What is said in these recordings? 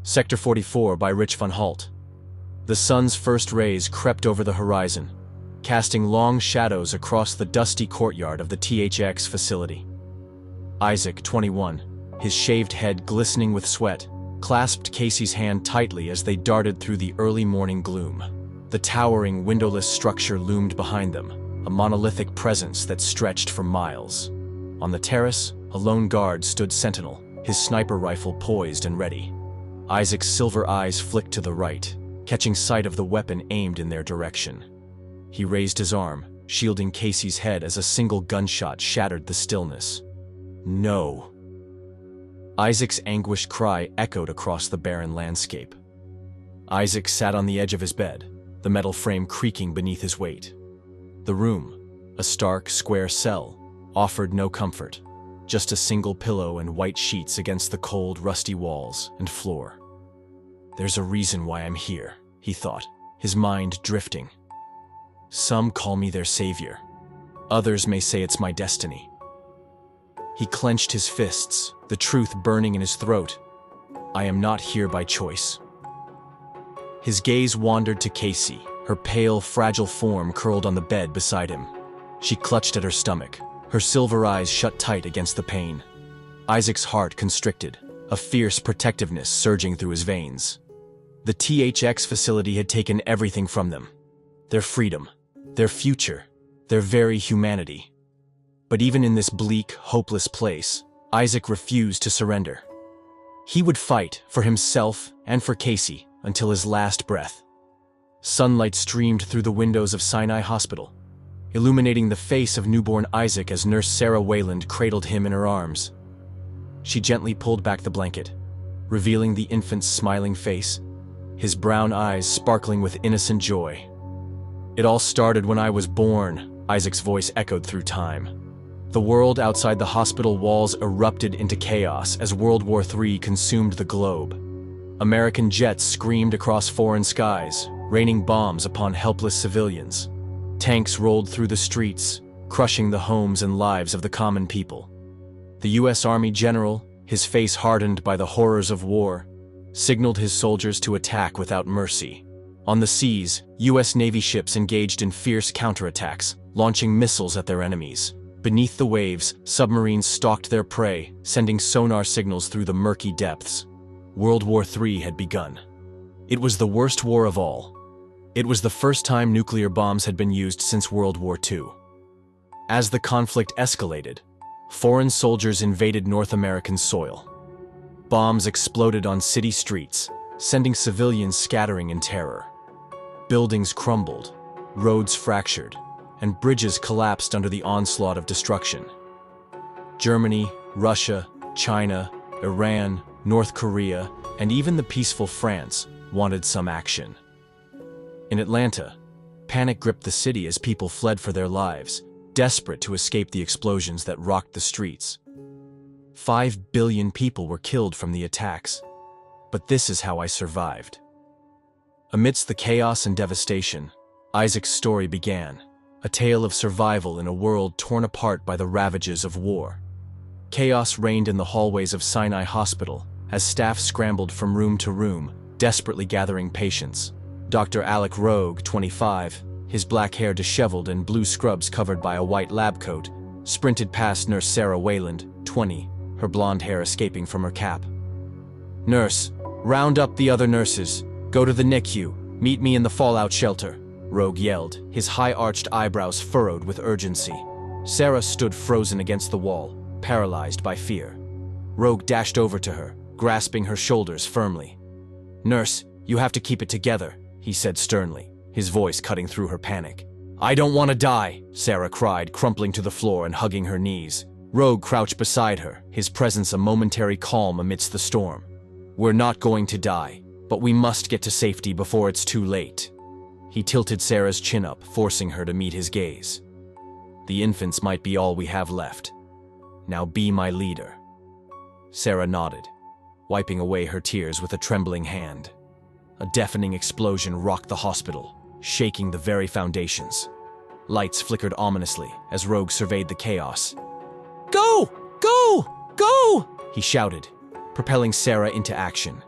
Sector 44 by Rich van Halt. The sun's first rays crept over the horizon, casting long shadows across the dusty courtyard of the THX facility. Isaac, 21, his shaved head glistening with sweat, clasped Casey's hand tightly as they darted through the early morning gloom. The towering, windowless structure loomed behind them, a monolithic presence that stretched for miles. On the terrace, a lone guard stood sentinel, his sniper rifle poised and ready. Isaac's silver eyes flicked to the right, catching sight of the weapon aimed in their direction. He raised his arm, shielding Casey's head as a single gunshot shattered the stillness. No. Isaac's anguished cry echoed across the barren landscape. Isaac sat on the edge of his bed, the metal frame creaking beneath his weight. The room, a stark, square cell, offered no comfort, just a single pillow and white sheets against the cold, rusty walls and floor. There's a reason why I'm here, he thought, his mind drifting. Some call me their savior. Others may say it's my destiny. He clenched his fists, the truth burning in his throat. I am not here by choice. His gaze wandered to Casey, her pale, fragile form curled on the bed beside him. She clutched at her stomach, her silver eyes shut tight against the pain. Isaac's heart constricted, a fierce protectiveness surging through his veins. The THX facility had taken everything from them. Their freedom, their future, their very humanity. But even in this bleak, hopeless place, Isaac refused to surrender. He would fight for himself and for Casey until his last breath. Sunlight streamed through the windows of Sinai Hospital, illuminating the face of newborn Isaac as Nurse Sarah Wayland cradled him in her arms. She gently pulled back the blanket, revealing the infant's smiling face, his brown eyes sparkling with innocent joy. It all started when I was born, Isaac's voice echoed through time. The world outside the hospital walls erupted into chaos as World War III consumed the globe. American jets screamed across foreign skies, raining bombs upon helpless civilians. Tanks rolled through the streets, crushing the homes and lives of the common people. The U.S. Army general, his face hardened by the horrors of war, signaled his soldiers to attack without mercy. On the seas, U.S. Navy ships engaged in fierce counterattacks, launching missiles at their enemies. Beneath the waves, submarines stalked their prey, sending sonar signals through the murky depths. World War III had begun. It was the worst war of all. It was the first time nuclear bombs had been used since World War II. As the conflict escalated, foreign soldiers invaded North American soil. Bombs exploded on city streets, sending civilians scattering in terror. Buildings crumbled, roads fractured, and bridges collapsed under the onslaught of destruction. Germany, Russia, China, Iran, North Korea, and even the peaceful France wanted some action. In Atlanta, panic gripped the city as people fled for their lives, desperate to escape the explosions that rocked the streets. 5 billion people were killed from the attacks. But this is how I survived. Amidst the chaos and devastation, Isaac's story began, a tale of survival in a world torn apart by the ravages of war. Chaos reigned in the hallways of Sinai Hospital as staff scrambled from room to room, desperately gathering patients. Dr. Alec Rogue, 25, his black hair disheveled and blue scrubs covered by a white lab coat, sprinted past Nurse Sarah Wayland, 20, her blonde hair escaping from her cap. "Nurse, round up the other nurses. Go to the NICU. Meet me in the fallout shelter," Rogue yelled, his high-arched eyebrows furrowed with urgency. Sarah stood frozen against the wall, paralyzed by fear. Rogue dashed over to her, grasping her shoulders firmly. "Nurse, you have to keep it together," he said sternly, his voice cutting through her panic. "I don't want to die," Sarah cried, crumpling to the floor and hugging her knees. Rogue crouched beside her, his presence a momentary calm amidst the storm. "We're not going to die, but we must get to safety before it's too late." He tilted Sarah's chin up, forcing her to meet his gaze. "The infants might be all we have left. Now be my leader." Sarah nodded, wiping away her tears with a trembling hand. A deafening explosion rocked the hospital, shaking the very foundations. Lights flickered ominously as Rogue surveyed the chaos. "Go! Go! Go!" he shouted, propelling Sarah into action.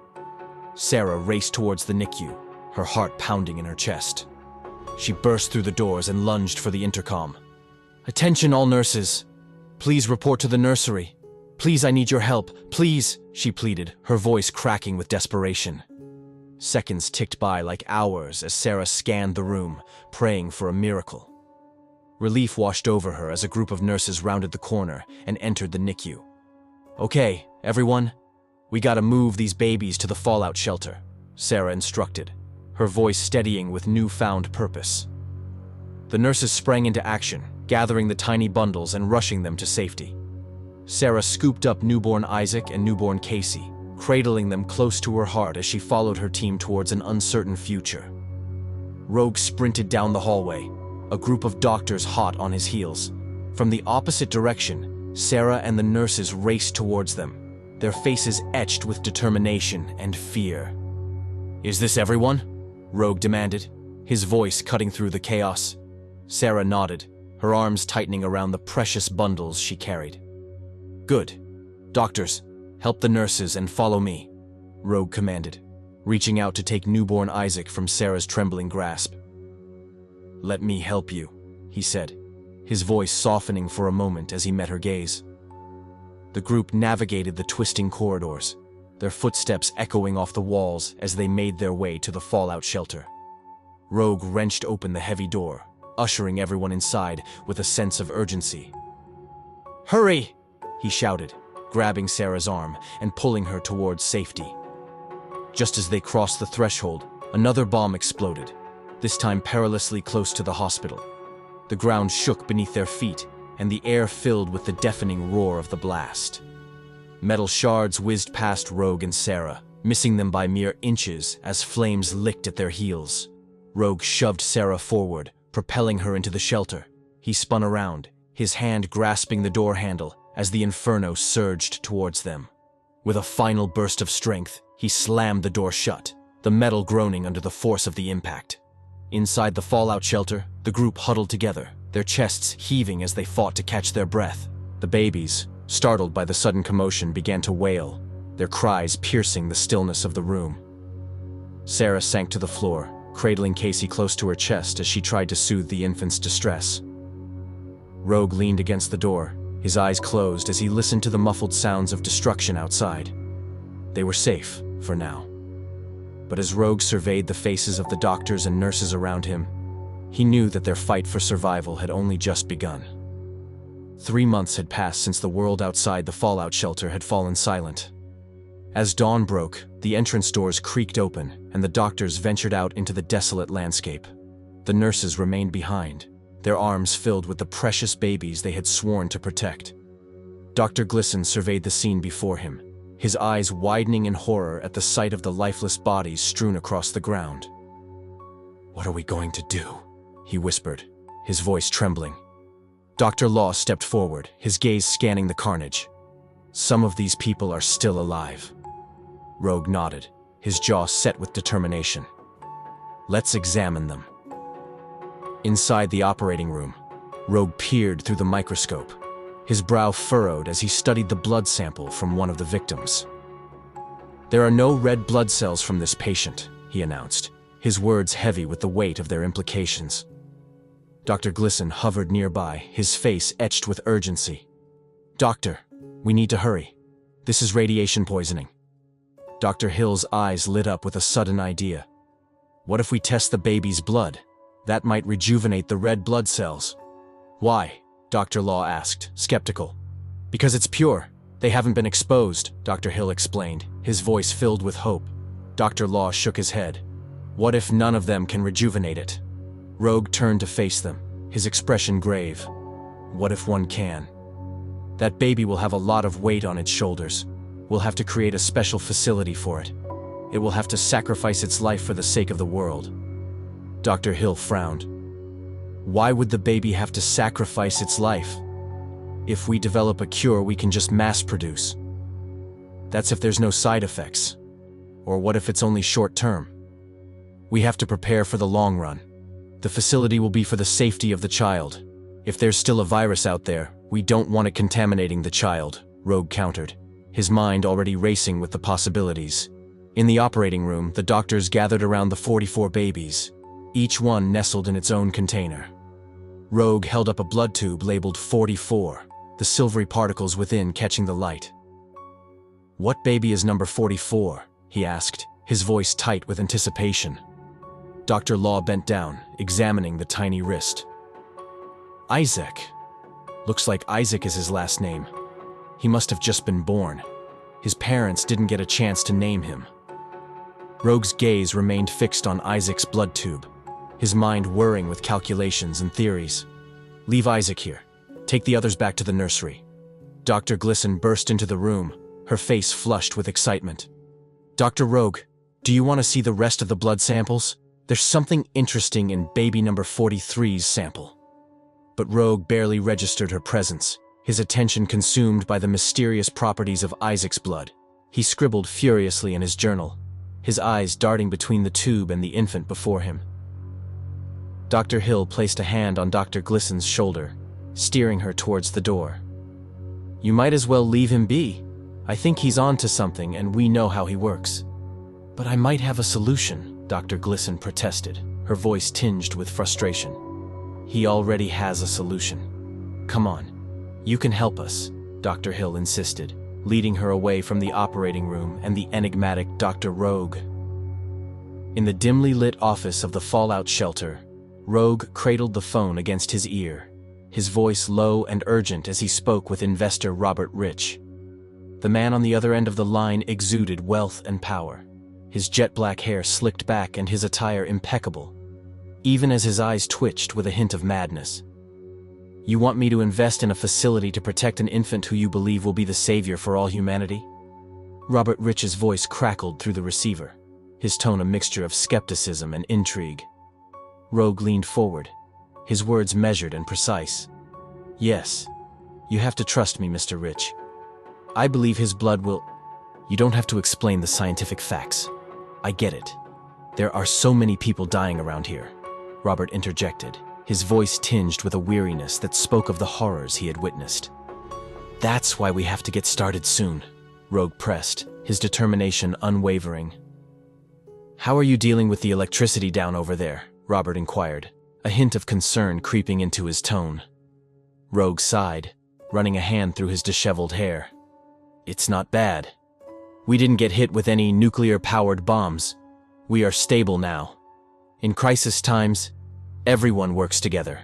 Sarah raced towards the NICU, her heart pounding in her chest. She burst through the doors and lunged for the intercom. "Attention all nurses. Please report to the nursery. Please, I need your help. Please," she pleaded, her voice cracking with desperation. Seconds ticked by like hours as Sarah scanned the room, praying for a miracle. Relief washed over her as a group of nurses rounded the corner and entered the NICU. "Okay, everyone, we gotta move these babies to the fallout shelter," Sarah instructed, her voice steadying with newfound purpose. The nurses sprang into action, gathering the tiny bundles and rushing them to safety. Sarah scooped up newborn Isaac and newborn Casey, cradling them close to her heart as she followed her team towards an uncertain future. Rogue sprinted down the hallway, a group of doctors hot on his heels. From the opposite direction, Sarah and the nurses raced towards them, their faces etched with determination and fear. "Is this everyone?" Rogue demanded, his voice cutting through the chaos. Sarah nodded, her arms tightening around the precious bundles she carried. "Good. Doctors, help the nurses and follow me," Rogue commanded, reaching out to take newborn Isaac from Sarah's trembling grasp. "Let me help you," he said, his voice softening for a moment as he met her gaze. The group navigated the twisting corridors, their footsteps echoing off the walls as they made their way to the fallout shelter. Rogue wrenched open the heavy door, ushering everyone inside with a sense of urgency. "Hurry!" he shouted, grabbing Sarah's arm and pulling her towards safety. Just as they crossed the threshold, another bomb exploded, this time perilously close to the hospital. The ground shook beneath their feet, and the air filled with the deafening roar of the blast. Metal shards whizzed past Rogue and Sarah, missing them by mere inches as flames licked at their heels. Rogue shoved Sarah forward, propelling her into the shelter. He spun around, his hand grasping the door handle as the inferno surged towards them. With a final burst of strength, he slammed the door shut, the metal groaning under the force of the impact. Inside the fallout shelter, the group huddled together, their chests heaving as they fought to catch their breath. The babies, startled by the sudden commotion, began to wail, their cries piercing the stillness of the room. Sarah sank to the floor, cradling Casey close to her chest as she tried to soothe the infant's distress. Rogue leaned against the door, his eyes closed as he listened to the muffled sounds of destruction outside. They were safe, for now. But as Rogue surveyed the faces of the doctors and nurses around him, he knew that their fight for survival had only just begun. 3 months had passed since the world outside the fallout shelter had fallen silent. As dawn broke, the entrance doors creaked open, and the doctors ventured out into the desolate landscape. The nurses remained behind, their arms filled with the precious babies they had sworn to protect. Dr. Glisson surveyed the scene before him, his eyes widening in horror at the sight of the lifeless bodies strewn across the ground. "What are we going to do?" he whispered, his voice trembling. Dr. Law stepped forward, his gaze scanning the carnage. "Some of these people are still alive." Rogue nodded, his jaw set with determination. "Let's examine them." Inside the operating room, Rogue peered through the microscope, his brow furrowed as he studied the blood sample from one of the victims. "There are no red blood cells from this patient," he announced, his words heavy with the weight of their implications. Dr. Glisson hovered nearby, his face etched with urgency. "Doctor, we need to hurry. This is radiation poisoning." Dr. Hill's eyes lit up with a sudden idea. "What if we test the baby's blood? That might rejuvenate the red blood cells." "Why?" Dr. Law asked, skeptical. "Because it's pure. They haven't been exposed," Dr. Hill explained, his voice filled with hope. Dr. Law shook his head. "What if none of them can rejuvenate it?" Rogue turned to face them, his expression grave. "What if one can? That baby will have a lot of weight on its shoulders. We'll have to create a special facility for it. It will have to sacrifice its life for the sake of the world." Dr. Hill frowned. "Why would the baby have to sacrifice its life? If we develop a cure, we can just mass produce. That's if there's no side effects. Or what if it's only short term? We have to prepare for the long run. The facility will be for the safety of the child. If there's still a virus out there, we don't want it contaminating the child," Rogue countered, his mind already racing with the possibilities. In the operating room, the doctors gathered around the 44 babies, each one nestled in its own container. Rogue held up a blood tube labeled 44, the silvery particles within catching the light. "What baby is number 44?" he asked, his voice tight with anticipation. Dr. Law bent down, examining the tiny wrist. "Isaac. Looks like Isaac is his last name. He must have just been born. His parents didn't get a chance to name him." Rogue's gaze remained fixed on Isaac's blood tube, his mind whirring with calculations and theories. "Leave Isaac here. Take the others back to the nursery." Dr. Glisson burst into the room, her face flushed with excitement. "Dr. Rogue, do you want to see the rest of the blood samples? There's something interesting in baby number 43's sample." But Rogue barely registered her presence, his attention consumed by the mysterious properties of Isaac's blood. He scribbled furiously in his journal, his eyes darting between the tube and the infant before him. Dr. Hill placed a hand on Dr. Glisson's shoulder, steering her towards the door. "You might as well leave him be. I think he's on to something and we know how he works." "But I might have a solution," Dr. Glisson protested, her voice tinged with frustration. "He already has a solution. Come on, you can help us," Dr. Hill insisted, leading her away from the operating room and the enigmatic Dr. Rogue. In the dimly lit office of the fallout shelter, Rogue cradled the phone against his ear, his voice low and urgent as he spoke with investor Robert Rich. The man on the other end of the line exuded wealth and power, his jet-black hair slicked back and his attire impeccable, even as his eyes twitched with a hint of madness. "You want me to invest in a facility to protect an infant who you believe will be the savior for all humanity?" Robert Rich's voice crackled through the receiver, his tone a mixture of skepticism and intrigue. Rogue leaned forward, his words measured and precise. "Yes, you have to trust me, Mr. Rich. I believe his blood will—" "You don't have to explain the scientific facts. I get it. There are so many people dying around here," Robert interjected, his voice tinged with a weariness that spoke of the horrors he had witnessed. "That's why we have to get started soon," Rogue pressed, his determination unwavering. "How are you dealing with the electricity down over there?" Robert inquired, a hint of concern creeping into his tone. Rogue sighed, running a hand through his disheveled hair. "It's not bad. We didn't get hit with any nuclear-powered bombs. We are stable now. In crisis times, everyone works together.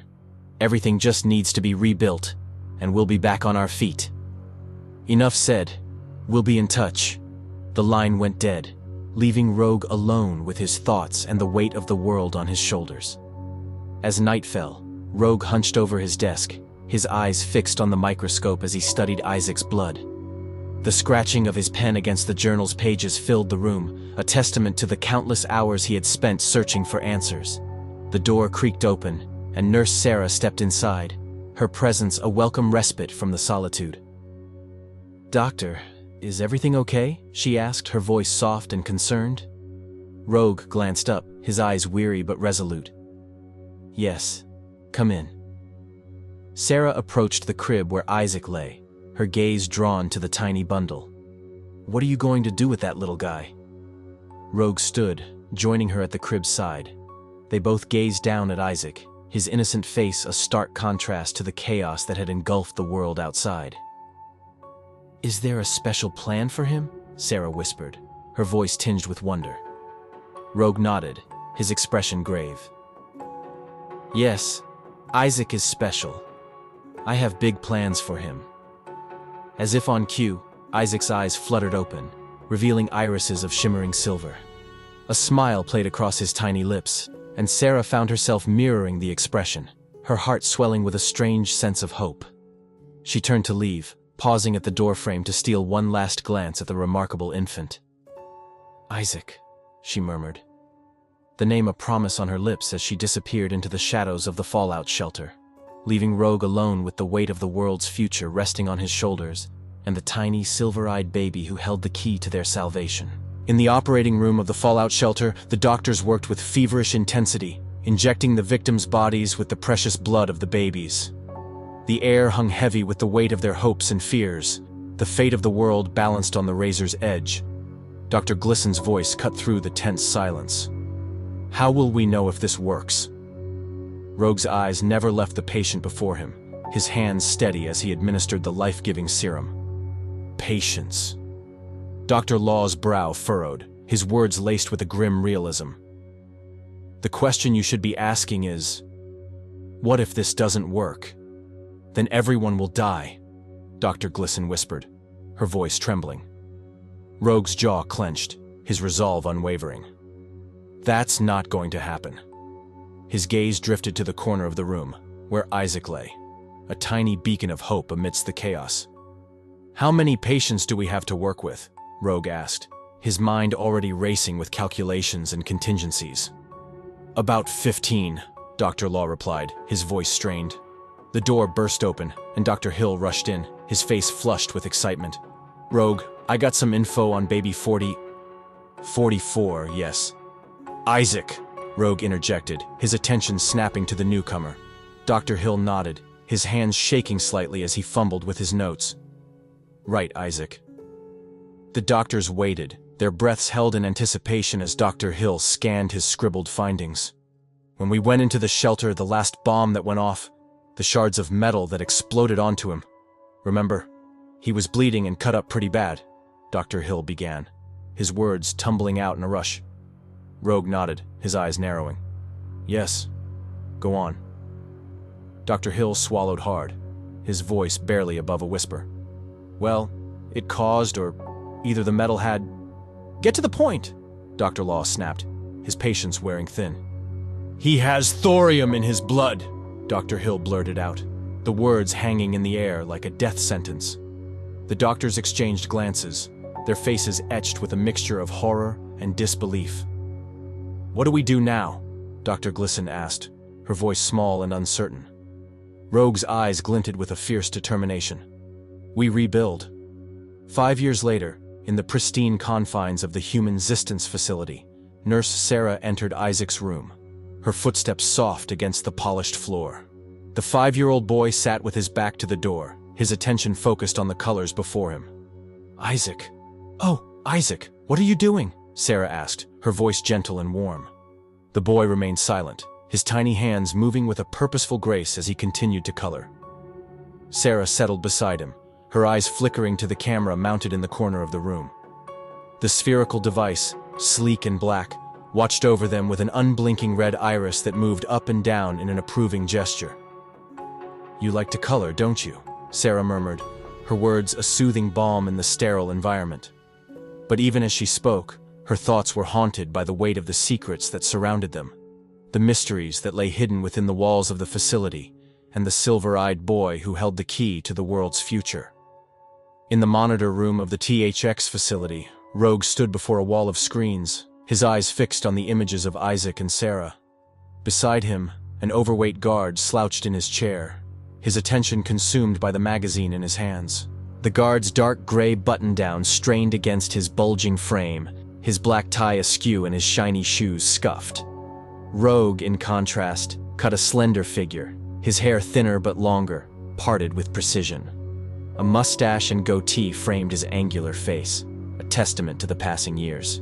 Everything just needs to be rebuilt, and we'll be back on our feet." "Enough said. We'll be in touch." The line went dead, leaving Rogue alone with his thoughts and the weight of the world on his shoulders. As night fell, Rogue hunched over his desk, his eyes fixed on the microscope as he studied Isaac's blood. The scratching of his pen against the journal's pages filled the room, a testament to the countless hours he had spent searching for answers. The door creaked open, and Nurse Sarah stepped inside, her presence a welcome respite from the solitude. "Doctor, is everything okay?" she asked, her voice soft and concerned. Rogue glanced up, his eyes weary but resolute. "Yes, come in." Sarah approached the crib where Isaac lay, her gaze drawn to the tiny bundle. "What are you going to do with that little guy?" Rogue stood, joining her at the crib's side. They both gazed down at Isaac, his innocent face a stark contrast to the chaos that had engulfed the world outside. "Is there a special plan for him?" Sarah whispered, her voice tinged with wonder. Rogue nodded, his expression grave. "Yes, Isaac is special. I have big plans for him." As if on cue, Isaac's eyes fluttered open, revealing irises of shimmering silver. A smile played across his tiny lips, and Sarah found herself mirroring the expression, her heart swelling with a strange sense of hope. She turned to leave, pausing at the doorframe to steal one last glance at the remarkable infant. "Isaac," she murmured, the name a promise on her lips as she disappeared into the shadows of the fallout shelter, leaving Rogue alone with the weight of the world's future resting on his shoulders and the tiny silver-eyed baby who held the key to their salvation. In the operating room of the fallout shelter, the doctors worked with feverish intensity, injecting the victims' bodies with the precious blood of the babies. The air hung heavy with the weight of their hopes and fears, the fate of the world balanced on the razor's edge. Dr. Glissen's voice cut through the tense silence. How will we know if this works? Rogue's eyes never left the patient before him, his hands steady as he administered the life-giving serum. Patience. Dr. Law's brow furrowed, his words laced with a grim realism. The question you should be asking is, what if this doesn't work? Then everyone will die, Dr. Glissen whispered, her voice trembling. Rogue's jaw clenched, his resolve unwavering. That's not going to happen. His gaze drifted to the corner of the room, where Isaac lay, a tiny beacon of hope amidst the chaos. How many patients do we have to work with? Rogue asked, his mind already racing with calculations and contingencies. About 15, Dr. Law replied, his voice strained. The door burst open, and Dr. Hill rushed in, his face flushed with excitement. Rogue, I got some info on baby 44, yes. Isaac, Rogue interjected, his attention snapping to the newcomer. Dr. Hill nodded, his hands shaking slightly as he fumbled with his notes. Right, Isaac. The doctors waited, their breaths held in anticipation as Dr. Hill scanned his scribbled findings. When we went into the shelter, the last bomb that went off, the shards of metal that exploded onto him. Remember? He was bleeding and cut up pretty bad, Dr. Hill began, his words tumbling out in a rush. Rogue nodded, his eyes narrowing. Yes. Go on. Dr. Hill swallowed hard, his voice barely above a whisper. Well, it caused, or either the metal had... Get to the point, Dr. Law snapped, his patience wearing thin. He has thorium in his blood, Dr. Hill blurted out, the words hanging in the air like a death sentence. The doctors exchanged glances, their faces etched with a mixture of horror and disbelief. What do we do now? Dr. Glissen asked, her voice small and uncertain. Rogue's eyes glinted with a fierce determination. We rebuild. 5 years later, in the pristine confines of the human existence facility, Nurse Sarah entered Isaac's room, her footsteps soft against the polished floor. The 5-year-old boy sat with his back to the door, his attention focused on the colors before him. Isaac. Oh, Isaac, what are you doing? Sarah asked, her voice gentle and warm. The boy remained silent, his tiny hands moving with a purposeful grace as he continued to color. Sarah settled beside him, her eyes flickering to the camera mounted in the corner of the room. The spherical device, sleek and black, watched over them with an unblinking red iris that moved up and down in an approving gesture. You like to color, don't you? Sarah murmured, her words a soothing balm in the sterile environment. But even as she spoke, her thoughts were haunted by the weight of the secrets that surrounded them, the mysteries that lay hidden within the walls of the facility, and the silver-eyed boy who held the key to the world's future. In the monitor room of the THX facility, Rogue stood before a wall of screens, his eyes fixed on the images of Isaac and Sarah. Beside him, an overweight guard slouched in his chair, his attention consumed by the magazine in his hands. The guard's dark gray button-down strained against his bulging frame, his black tie askew and his shiny shoes scuffed. Rogue, in contrast, cut a slender figure, his hair thinner but longer, parted with precision. A mustache and goatee framed his angular face, a testament to the passing years.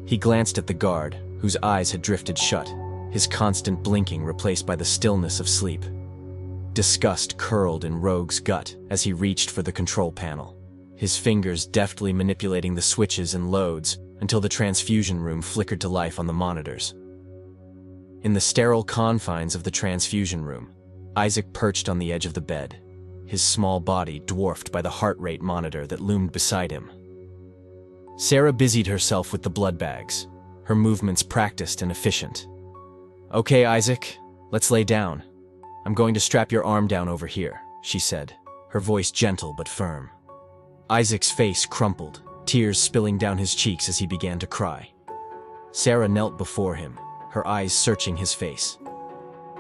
He glanced at the guard, whose eyes had drifted shut, his constant blinking replaced by the stillness of sleep. Disgust curled in Rogue's gut as he reached for the control panel, his fingers deftly manipulating the switches and loads until the transfusion room flickered to life on the monitors. In the sterile confines of the transfusion room, Isaac perched on the edge of the bed, his small body dwarfed by the heart rate monitor that loomed beside him. Sarah busied herself with the blood bags, her movements practiced and efficient. Okay, Isaac, let's lay down. I'm going to strap your arm down over here, she said, her voice gentle but firm. Isaac's face crumpled, tears spilling down his cheeks as he began to cry. Sarah knelt before him, her eyes searching his face.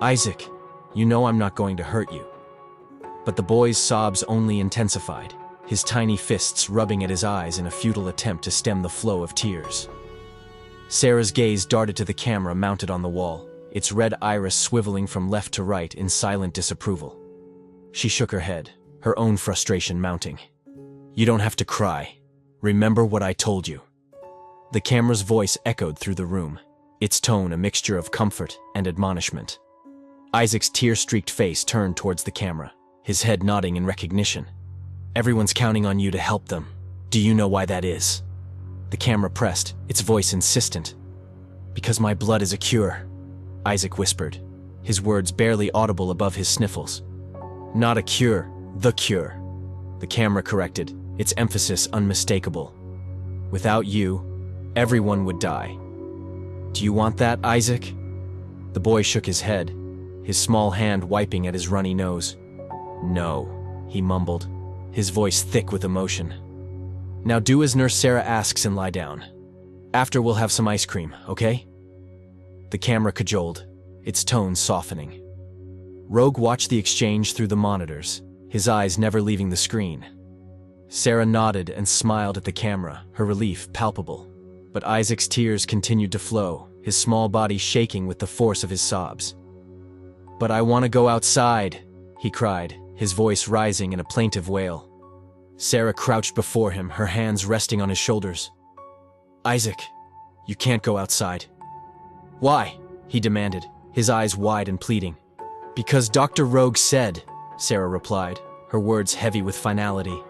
Isaac, you know I'm not going to hurt you. But the boy's sobs only intensified, his tiny fists rubbing at his eyes in a futile attempt to stem the flow of tears. Sarah's gaze darted to the camera mounted on the wall, its red iris swiveling from left to right in silent disapproval. She shook her head, her own frustration mounting. You don't have to cry. Remember what I told you. The camera's voice echoed through the room, its tone a mixture of comfort and admonishment. Isaac's tear-streaked face turned towards the camera, his head nodding in recognition. "Everyone's counting on you to help them. Do you know why that is?" The camera pressed, its voice insistent. "Because my blood is a cure," Isaac whispered, his words barely audible above his sniffles. "Not a cure, the cure," the camera corrected, its emphasis unmistakable. "Without you, everyone would die. Do you want that, Isaac?" The boy shook his head, his small hand wiping at his runny nose. "No," he mumbled, his voice thick with emotion. "Now do as Nurse Sarah asks and lie down. After we'll have some ice cream, okay?" The camera cajoled, its tone softening. Rogue watched the exchange through the monitors, his eyes never leaving the screen. Sarah nodded and smiled at the camera, her relief palpable. But Isaac's tears continued to flow, his small body shaking with the force of his sobs. "But I want to go outside," he cried, his voice rising in a plaintive wail. Sarah crouched before him, her hands resting on his shoulders. "Isaac, you can't go outside." "Why?" he demanded, his eyes wide and pleading. "Because Dr. Rogue said," Sarah replied, her words heavy with finality.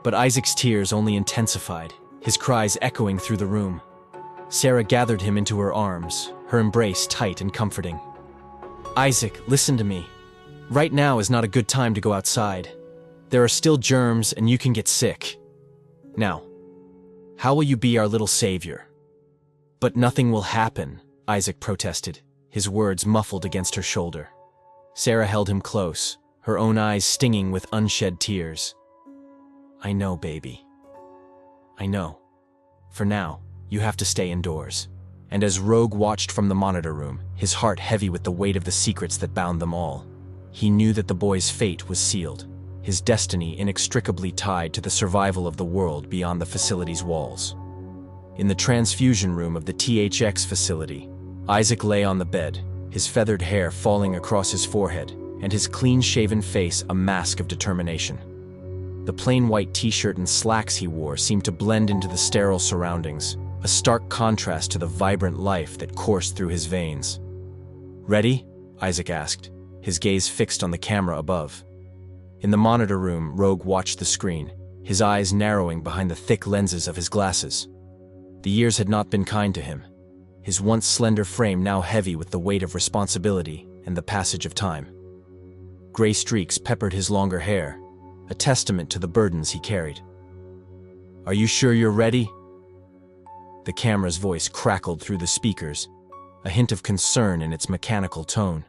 But Isaac's tears only intensified, his cries echoing through the room. Sarah gathered him into her arms, her embrace tight and comforting. "Isaac, listen to me. Right now is not a good time to go outside. There are still germs and you can get sick. Now, how will you be our little savior?" "But nothing will happen," Isaac protested, his words muffled against her shoulder. Sarah held him close, her own eyes stinging with unshed tears. "I know, baby. I know. For now, you have to stay indoors." And as Rogue watched from the monitor room, his heart heavy with the weight of the secrets that bound them all, he knew that the boy's fate was sealed, his destiny inextricably tied to the survival of the world beyond the facility's walls. In the transfusion room of the THX facility, Isaac lay on the bed, his feathered hair falling across his forehead, and his clean-shaven face a mask of determination. The plain white t-shirt and slacks he wore seemed to blend into the sterile surroundings, a stark contrast to the vibrant life that coursed through his veins. "Ready?" Isaac asked, his gaze fixed on the camera above. In the monitor room, Rogue watched the screen, his eyes narrowing behind the thick lenses of his glasses. The years had not been kind to him, his once slender frame now heavy with the weight of responsibility and the passage of time. Gray streaks peppered his longer hair, a testament to the burdens he carried. "Are you sure you're ready?" The camera's voice crackled through the speakers, a hint of concern in its mechanical tone.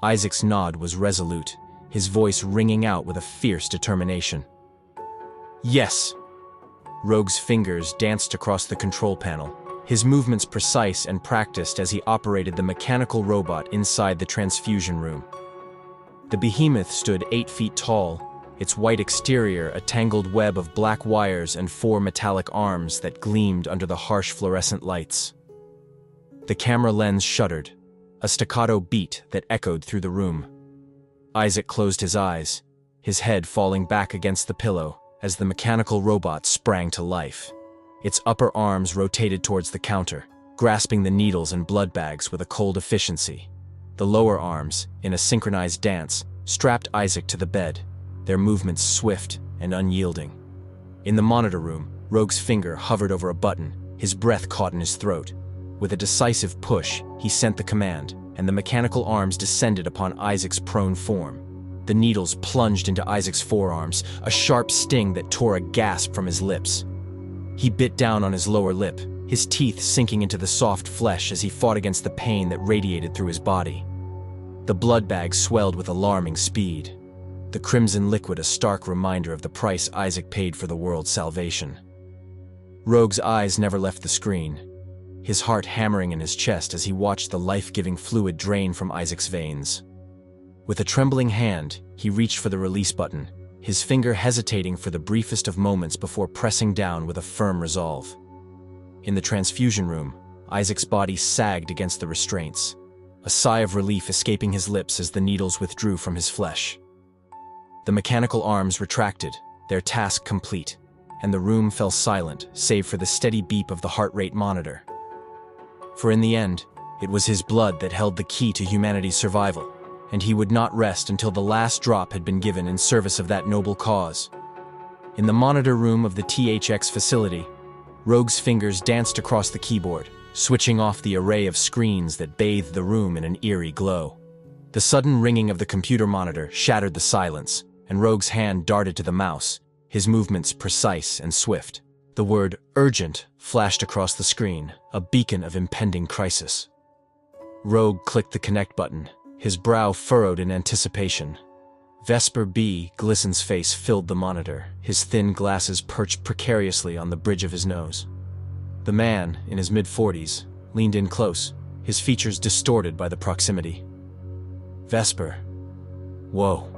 Isaac's nod was resolute, his voice ringing out with a fierce determination. "Yes!" Rogue's fingers danced across the control panel, his movements precise and practiced as he operated the mechanical robot inside the transfusion room. The behemoth stood 8 feet tall, its white exterior a tangled web of black wires and 4 metallic arms that gleamed under the harsh fluorescent lights. The camera lens shuddered, a staccato beat that echoed through the room. Isaac closed his eyes, his head falling back against the pillow as the mechanical robot sprang to life. Its upper arms rotated towards the counter, grasping the needles and blood bags with a cold efficiency. The lower arms, in a synchronized dance, strapped Isaac to the bed, their movements swift and unyielding. In the monitor room, Rogue's finger hovered over a button, his breath caught in his throat. With a decisive push, he sent the command, and the mechanical arms descended upon Isaac's prone form. The needles plunged into Isaac's forearms, a sharp sting that tore a gasp from his lips. He bit down on his lower lip, his teeth sinking into the soft flesh as he fought against the pain that radiated through his body. The blood bag swelled with alarming speed, the crimson liquid a stark reminder of the price Isaac paid for the world's salvation. Rogue's eyes never left the screen, his heart hammering in his chest as he watched the life-giving fluid drain from Isaac's veins. With a trembling hand, he reached for the release button, his finger hesitating for the briefest of moments before pressing down with a firm resolve. In the transfusion room, Isaac's body sagged against the restraints, a sigh of relief escaping his lips as the needles withdrew from his flesh. The mechanical arms retracted, their task complete, and the room fell silent, save for the steady beep of the heart rate monitor. For in the end, it was his blood that held the key to humanity's survival, and he would not rest until the last drop had been given in service of that noble cause. In the monitor room of the THX facility, Rogue's fingers danced across the keyboard, switching off the array of screens that bathed the room in an eerie glow. The sudden ringing of the computer monitor shattered the silence, and Rogue's hand darted to the mouse, his movements precise and swift. The word "urgent" flashed across the screen, a beacon of impending crisis. Rogue clicked the connect button, his brow furrowed in anticipation. Vesper B. Glissen's face filled the monitor, his thin glasses perched precariously on the bridge of his nose. The man, in his mid-40s, leaned in close, his features distorted by the proximity. "Vesper. Whoa.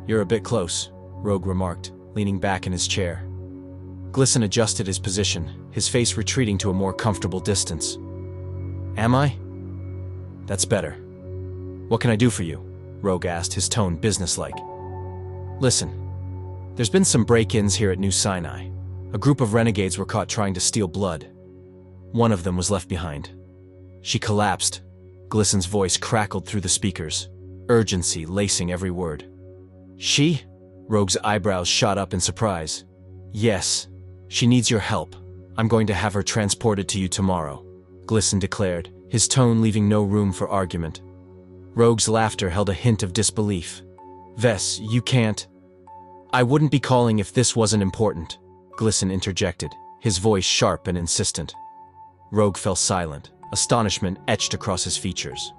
You're a bit close," Rogue remarked, leaning back in his chair. Glissen adjusted his position, his face retreating to a more comfortable distance. "Am I? That's better. What can I do for you?" Rogue asked, his tone businesslike. "Listen, there's been some break-ins here at New Sinai. A group of renegades were caught trying to steal blood. One of them was left behind." She collapsed. Glissen's voice crackled through the speakers, urgency lacing every word. "She?" Rogue's eyebrows shot up in surprise. "Yes, she needs your help. I'm going to have her transported to you tomorrow," Glissen declared, his tone leaving no room for argument. Rogue's laughter held a hint of disbelief. "Ves, you can't." "I wouldn't be calling if this wasn't important," Glissen interjected, his voice sharp and insistent. Rogue fell silent, astonishment etched across his features.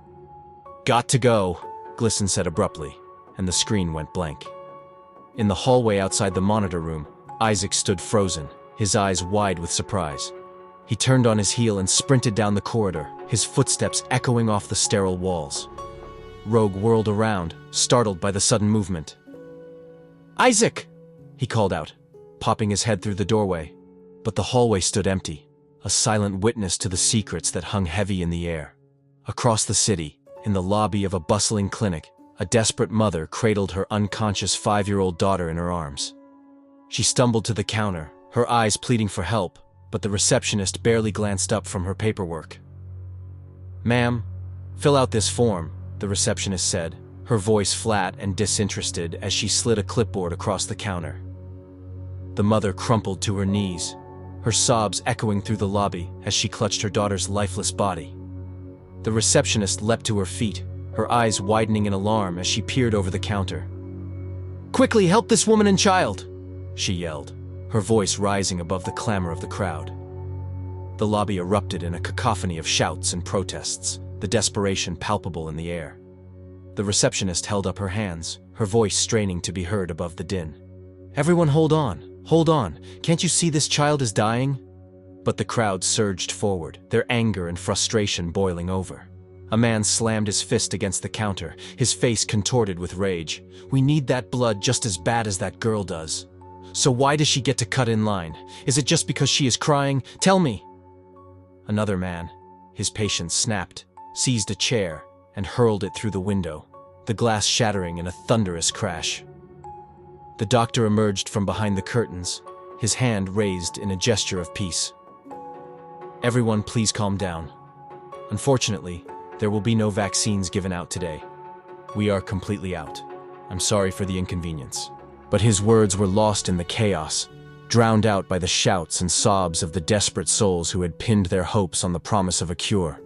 "Got to go," Glissen said abruptly, and the screen went blank. In the hallway outside the monitor room, Isaac stood frozen, his eyes wide with surprise. He turned on his heel and sprinted down the corridor, his footsteps echoing off the sterile walls. Rogue whirled around, startled by the sudden movement. "Isaac!" he called out, popping his head through the doorway. But the hallway stood empty, a silent witness to the secrets that hung heavy in the air. Across the city, in the lobby of a bustling clinic, a desperate mother cradled her unconscious 5-year-old daughter in her arms. She stumbled to the counter, her eyes pleading for help, but the receptionist barely glanced up from her paperwork. "Ma'am, fill out this form," the receptionist said, her voice flat and disinterested as she slid a clipboard across the counter. The mother crumpled to her knees, her sobs echoing through the lobby as she clutched her daughter's lifeless body. The receptionist leapt to her feet, her eyes widening in alarm as she peered over the counter. "Quickly, help this woman and child!" she yelled, her voice rising above the clamor of the crowd. The lobby erupted in a cacophony of shouts and protests, the desperation palpable in the air. The receptionist held up her hands, her voice straining to be heard above the din. "Everyone hold on, can't you see this child is dying?" But the crowd surged forward, their anger and frustration boiling over. A man slammed his fist against the counter, his face contorted with rage. "We need that blood just as bad as that girl does. So why does she get to cut in line? Is it just because she is crying? Tell me!" Another man, his patience snapped, seized a chair and hurled it through the window, the glass shattering in a thunderous crash. The doctor emerged from behind the curtains, his hand raised in a gesture of peace. "Everyone, please calm down. Unfortunately, there will be no vaccines given out today. We are completely out. I'm sorry for the inconvenience." But his words were lost in the chaos, drowned out by the shouts and sobs of the desperate souls who had pinned their hopes on the promise of a cure,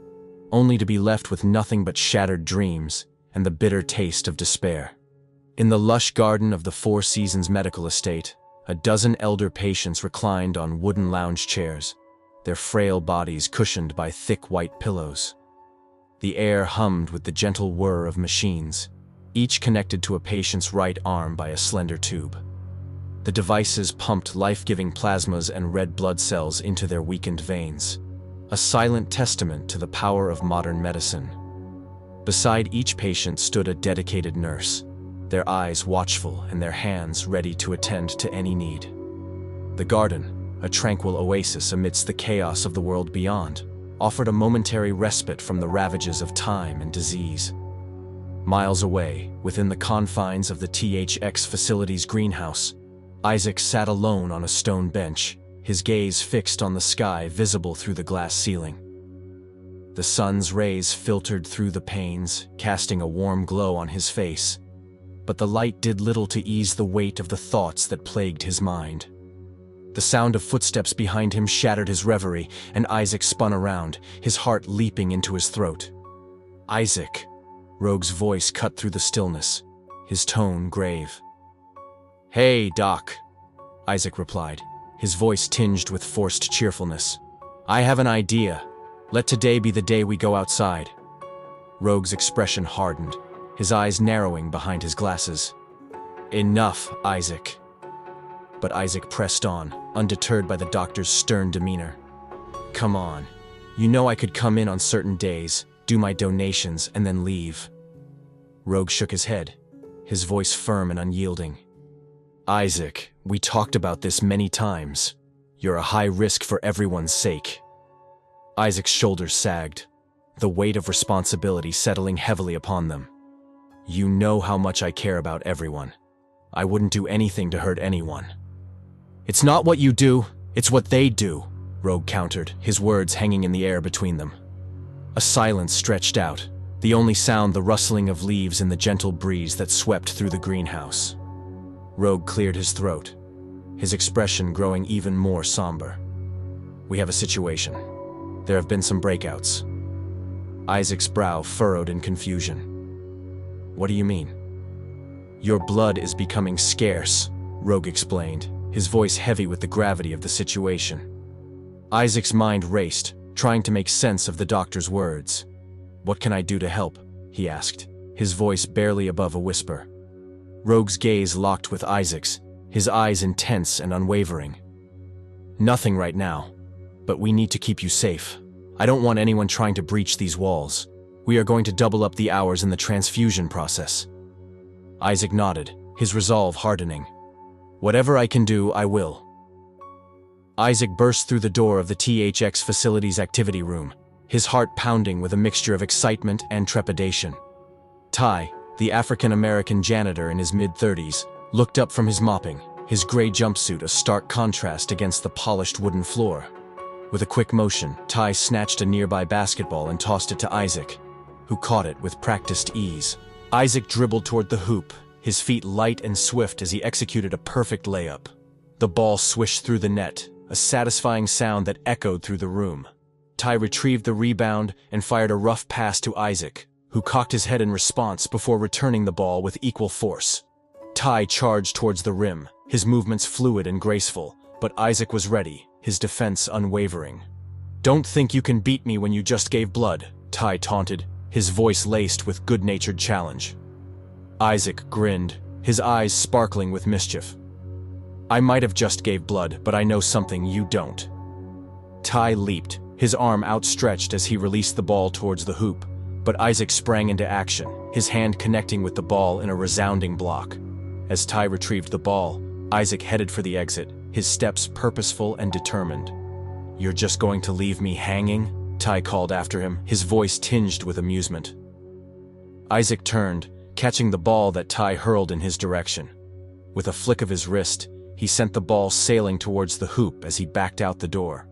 only to be left with nothing but shattered dreams and the bitter taste of despair. In the lush garden of the Four Seasons Medical Estate, a dozen elder patients reclined on wooden lounge chairs, their frail bodies cushioned by thick white pillows. The air hummed with the gentle whir of machines, each connected to a patient's right arm by a slender tube. The devices pumped life-giving plasmas and red blood cells into their weakened veins, a silent testament to the power of modern medicine. Beside each patient stood a dedicated nurse, their eyes watchful and their hands ready to attend to any need. The garden, a tranquil oasis amidst the chaos of the world beyond, offered a momentary respite from the ravages of time and disease. Miles away, within the confines of the THX facility's greenhouse, Isaac sat alone on a stone bench, his gaze fixed on the sky visible through the glass ceiling. The sun's rays filtered through the panes, casting a warm glow on his face, but the light did little to ease the weight of the thoughts that plagued his mind. The sound of footsteps behind him shattered his reverie, and Isaac spun around, his heart leaping into his throat. "Isaac," Rogue's voice cut through the stillness, his tone grave. "Hey, Doc," Isaac replied, his voice tinged with forced cheerfulness. "I have an idea. Let today be the day we go outside." Rogue's expression hardened, his eyes narrowing behind his glasses. "Enough, Isaac." But Isaac pressed on, undeterred by the doctor's stern demeanor. "Come on. You know I could come in on certain days, do my donations, and then leave." Rogue shook his head, his voice firm and unyielding. "Isaac, we talked about this many times. You're a high risk for everyone's sake." Isaac's shoulders sagged, the weight of responsibility settling heavily upon them. "You know how much I care about everyone. I wouldn't do anything to hurt anyone." "It's not what you do, it's what they do," Rogue countered, his words hanging in the air between them. A silence stretched out, the only sound the rustling of leaves in the gentle breeze that swept through the greenhouse. Rogue cleared his throat, his expression growing even more somber. "We have a situation. There have been some breakouts." Isaac's brow furrowed in confusion. "What do you mean?" "Your blood is becoming scarce," Rogue explained, his voice heavy with the gravity of the situation. Isaac's mind raced, trying to make sense of the doctor's words. "What can I do to help?" he asked, his voice barely above a whisper. Rogue's gaze locked with Isaac's, his eyes intense and unwavering. "Nothing right now, but we need to keep you safe. I don't want anyone trying to breach these walls. We are going to double up the hours in the transfusion process." Isaac nodded, his resolve hardening. "Whatever I can do, I will." Isaac burst through the door of the THX facility's activity room, his heart pounding with a mixture of excitement and trepidation. Ty, the African-American janitor in his mid-30s, looked up from his mopping, his gray jumpsuit a stark contrast against the polished wooden floor. With a quick motion, Ty snatched a nearby basketball and tossed it to Isaac, who caught it with practiced ease. Isaac dribbled toward the hoop, his feet light and swift as he executed a perfect layup. The ball swished through the net, a satisfying sound that echoed through the room. Ty retrieved the rebound and fired a rough pass to Isaac, who cocked his head in response before returning the ball with equal force. Ty charged towards the rim, his movements fluid and graceful, but Isaac was ready, his defense unwavering. "Don't think you can beat me when you just gave blood," Ty taunted, his voice laced with good-natured challenge. Isaac grinned, his eyes sparkling with mischief. "I might have just gave blood, but I know something you don't." Ty leaped, his arm outstretched as he released the ball towards the hoop, but Isaac sprang into action, his hand connecting with the ball in a resounding block. As Ty retrieved the ball, Isaac headed for the exit, his steps purposeful and determined. "You're just going to leave me hanging?" Ty called after him, his voice tinged with amusement. Isaac turned, catching the ball that Ty hurled in his direction. With a flick of his wrist, he sent the ball sailing towards the hoop as he backed out the door.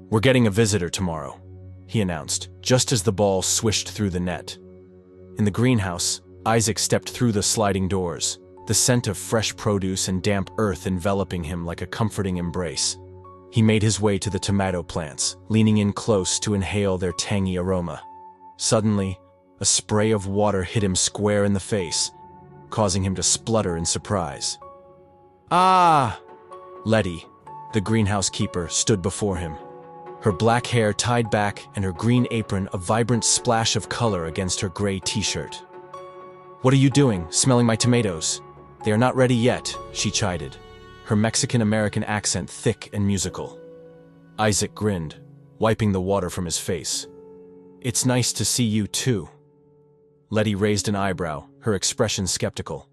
"We're getting a visitor tomorrow," he announced, just as the ball swished through the net. In the greenhouse, Isaac stepped through the sliding doors, the scent of fresh produce and damp earth enveloping him like a comforting embrace. He made his way to the tomato plants, leaning in close to inhale their tangy aroma. Suddenly, a spray of water hit him square in the face, causing him to splutter in surprise. "Ah!" Letty, the greenhouse keeper, stood before him, her black hair tied back and her green apron a vibrant splash of color against her gray t-shirt. "What are you doing, smelling my tomatoes? They are not ready yet," she chided, her Mexican-American accent thick and musical. Isaac grinned, wiping the water from his face. "It's nice to see you too." Letty raised an eyebrow, her expression skeptical.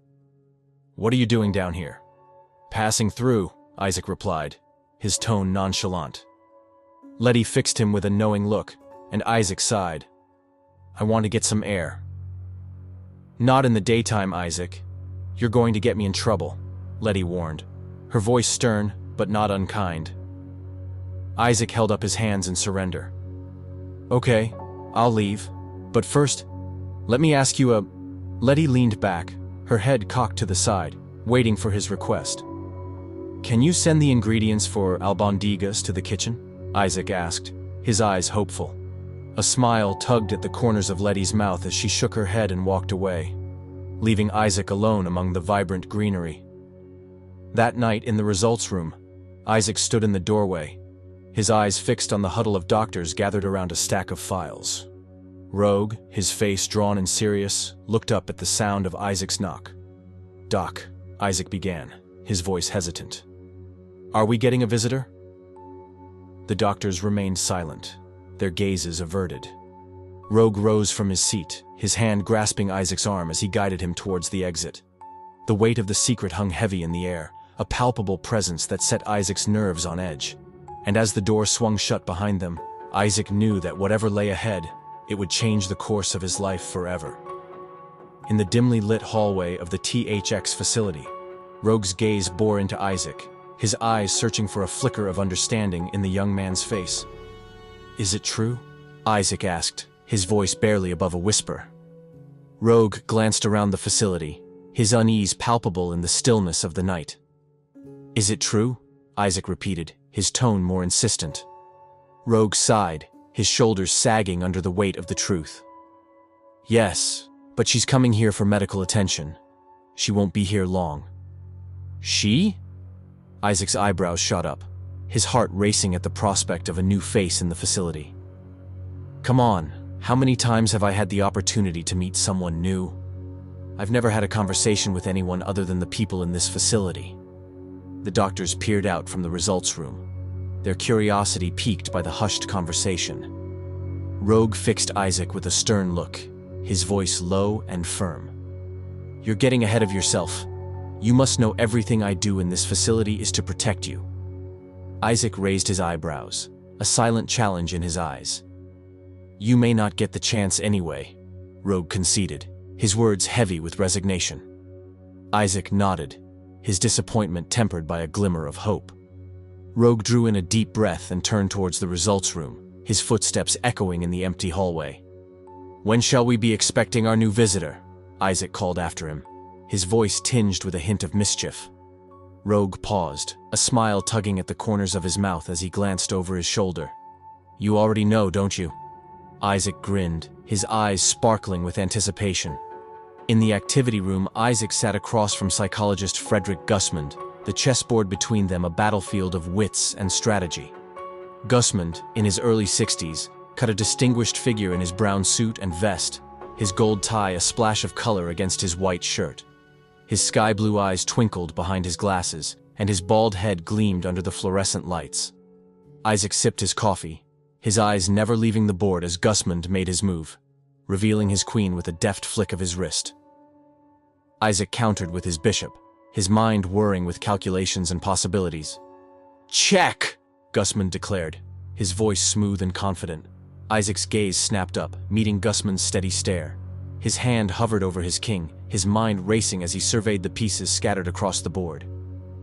"What are you doing down here?" "Passing through," Isaac replied, his tone nonchalant. Letty fixed him with a knowing look, and Isaac sighed. "I want to get some air." "Not in the daytime, Isaac. You're going to get me in trouble." Letty warned, her voice stern but not unkind. Isaac held up his hands in surrender. "Okay, I'll leave. But first, let me ask you a—" Letty leaned back, her head cocked to the side, waiting for his request. "Can you send the ingredients for albondigas to the kitchen?" Isaac asked, his eyes hopeful. A smile tugged at the corners of Letty's mouth as she shook her head and walked away, leaving Isaac alone among the vibrant greenery. That night in the results room, Isaac stood in the doorway, his eyes fixed on the huddle of doctors gathered around a stack of files. Rogue, his face drawn and serious, looked up at the sound of Isaac's knock. "Doc," Isaac began, his voice hesitant. "Are we getting a visitor?" The doctors remained silent, their gazes averted. Rogue rose from his seat, his hand grasping Isaac's arm as he guided him towards the exit. The weight of the secret hung heavy in the air, a palpable presence that set Isaac's nerves on edge. And as the door swung shut behind them, Isaac knew that whatever lay ahead, it would change the course of his life forever. In the dimly lit hallway of the THX facility, Rogue's gaze bore into Isaac, his eyes searching for a flicker of understanding in the young man's face. "Is it true?" Isaac asked, his voice barely above a whisper. Rogue glanced around the facility, his unease palpable in the stillness of the night. "Is it true?" Isaac repeated, his tone more insistent. Rogue sighed, his shoulders sagging under the weight of the truth. "Yes, but she's coming here for medical attention. She won't be here long." "She?" Isaac's eyebrows shot up, his heart racing at the prospect of a new face in the facility. "Come on, how many times have I had the opportunity to meet someone new? I've never had a conversation with anyone other than the people in this facility." The doctors peered out from the results room, their curiosity piqued by the hushed conversation. Rogue fixed Isaac with a stern look, his voice low and firm. "You're getting ahead of yourself. You must know everything I do in this facility is to protect you." Isaac raised his eyebrows, a silent challenge in his eyes. "You may not get the chance anyway," Rogue conceded, his words heavy with resignation. Isaac nodded, his disappointment tempered by a glimmer of hope. Rogue drew in a deep breath and turned towards the results room, his footsteps echoing in the empty hallway. "When shall we be expecting our new visitor?" Isaac called after him, his voice tinged with a hint of mischief. Rogue paused, a smile tugging at the corners of his mouth as he glanced over his shoulder. "You already know, don't you?" Isaac grinned, his eyes sparkling with anticipation. In the activity room, Isaac sat across from psychologist Frederick Gusmund, the chessboard between them a battlefield of wits and strategy. Gusmund, in his early 60s, cut a distinguished figure in his brown suit and vest, his gold tie a splash of color against his white shirt. His sky-blue eyes twinkled behind his glasses, and his bald head gleamed under the fluorescent lights. Isaac sipped his coffee, his eyes never leaving the board as Gusmund made his move, revealing his queen with a deft flick of his wrist. Isaac countered with his bishop, his mind whirring with calculations and possibilities. "Check!" Gusmund declared, his voice smooth and confident. Isaac's gaze snapped up, meeting Gusmund's steady stare. His hand hovered over his king, his mind racing as he surveyed the pieces scattered across the board.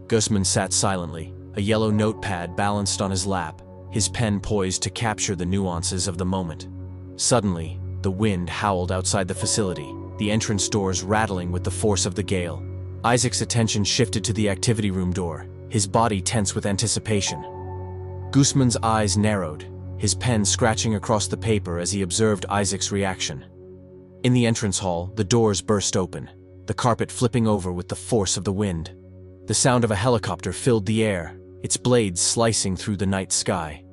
Gusmund sat silently, a yellow notepad balanced on his lap, his pen poised to capture the nuances of the moment. Suddenly, the wind howled outside the facility, the entrance doors rattling with the force of the gale. Isaac's attention shifted to the activity room door, his body tense with anticipation. Gusmund's eyes narrowed, his pen scratching across the paper as he observed Isaac's reaction. In the entrance hall, the doors burst open, the carpet flipping over with the force of the wind. The sound of a helicopter filled the air, its blades slicing through the night sky.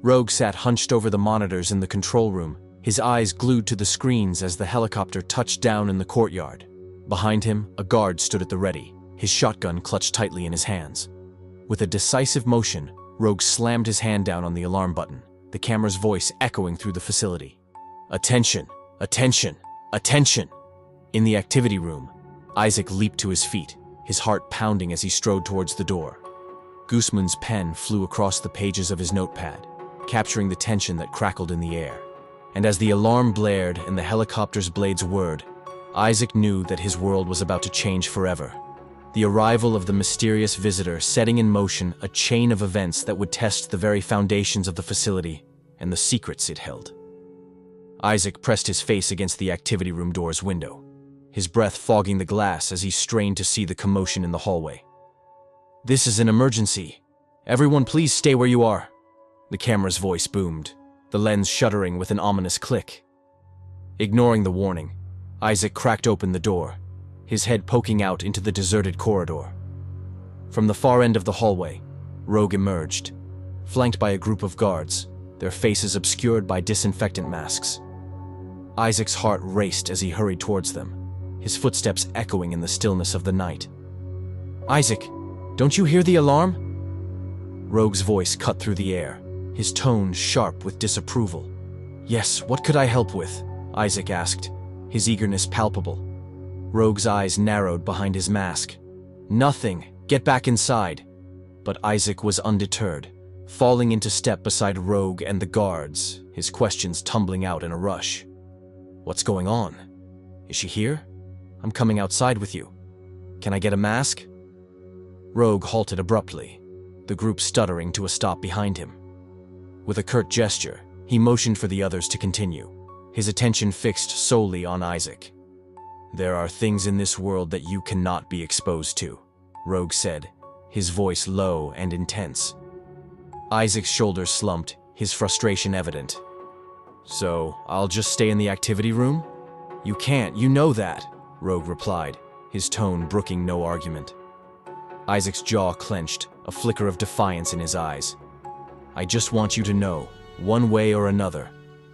Rogue sat hunched over the monitors in the control room, his eyes glued to the screens as the helicopter touched down in the courtyard. Behind him, a guard stood at the ready, his shotgun clutched tightly in his hands. With a decisive motion, Rogue slammed his hand down on the alarm button, the camera's voice echoing through the facility. "Attention! Attention! Attention!" In the activity room, Isaac leaped to his feet, his heart pounding as he strode towards the door. Gusmund's pen flew across the pages of his notepad, capturing the tension that crackled in the air. And as the alarm blared and the helicopter's blades whirred, Isaac knew that his world was about to change forever. the arrival of the mysterious visitor setting in motion a chain of events that would test the very foundations of the facility and the secrets it held. Isaac pressed his face against the activity room door's window, his breath fogging the glass as he strained to see the commotion in the hallway. "This is an emergency. Everyone please stay where you are." The camera's voice boomed, the lens shuddering with an ominous click. Ignoring the warning, Isaac cracked open the door, his head poking out into the deserted corridor. From the far end of the hallway, Rogue emerged, flanked by a group of guards, their faces obscured by disinfectant masks. Isaac's heart raced as he hurried towards them, his footsteps echoing in the stillness of the night. "Isaac, don't you hear the alarm?" Rogue's voice cut through the air, his tone sharp with disapproval. "Yes, what could I help with?" Isaac asked, his eagerness palpable. Rogue's eyes narrowed behind his mask. "Nothing. Get back inside." But Isaac was undeterred, falling into step beside Rogue and the guards, his questions tumbling out in a rush. "What's going on? Is she here? I'm coming outside with you. Can I get a mask?" Rogue halted abruptly, the group stuttering to a stop behind him. With a curt gesture, he motioned for the others to continue, his attention fixed solely on Isaac. "There are things in this world that you cannot be exposed to," Rogue said, his voice low and intense. Isaac's shoulders slumped, his frustration evident. "So, I'll just stay in the activity room?" "You can't, you know that," Rogue replied, his tone brooking no argument. Isaac's jaw clenched, a flicker of defiance in his eyes. "I just want you to know, one way or another,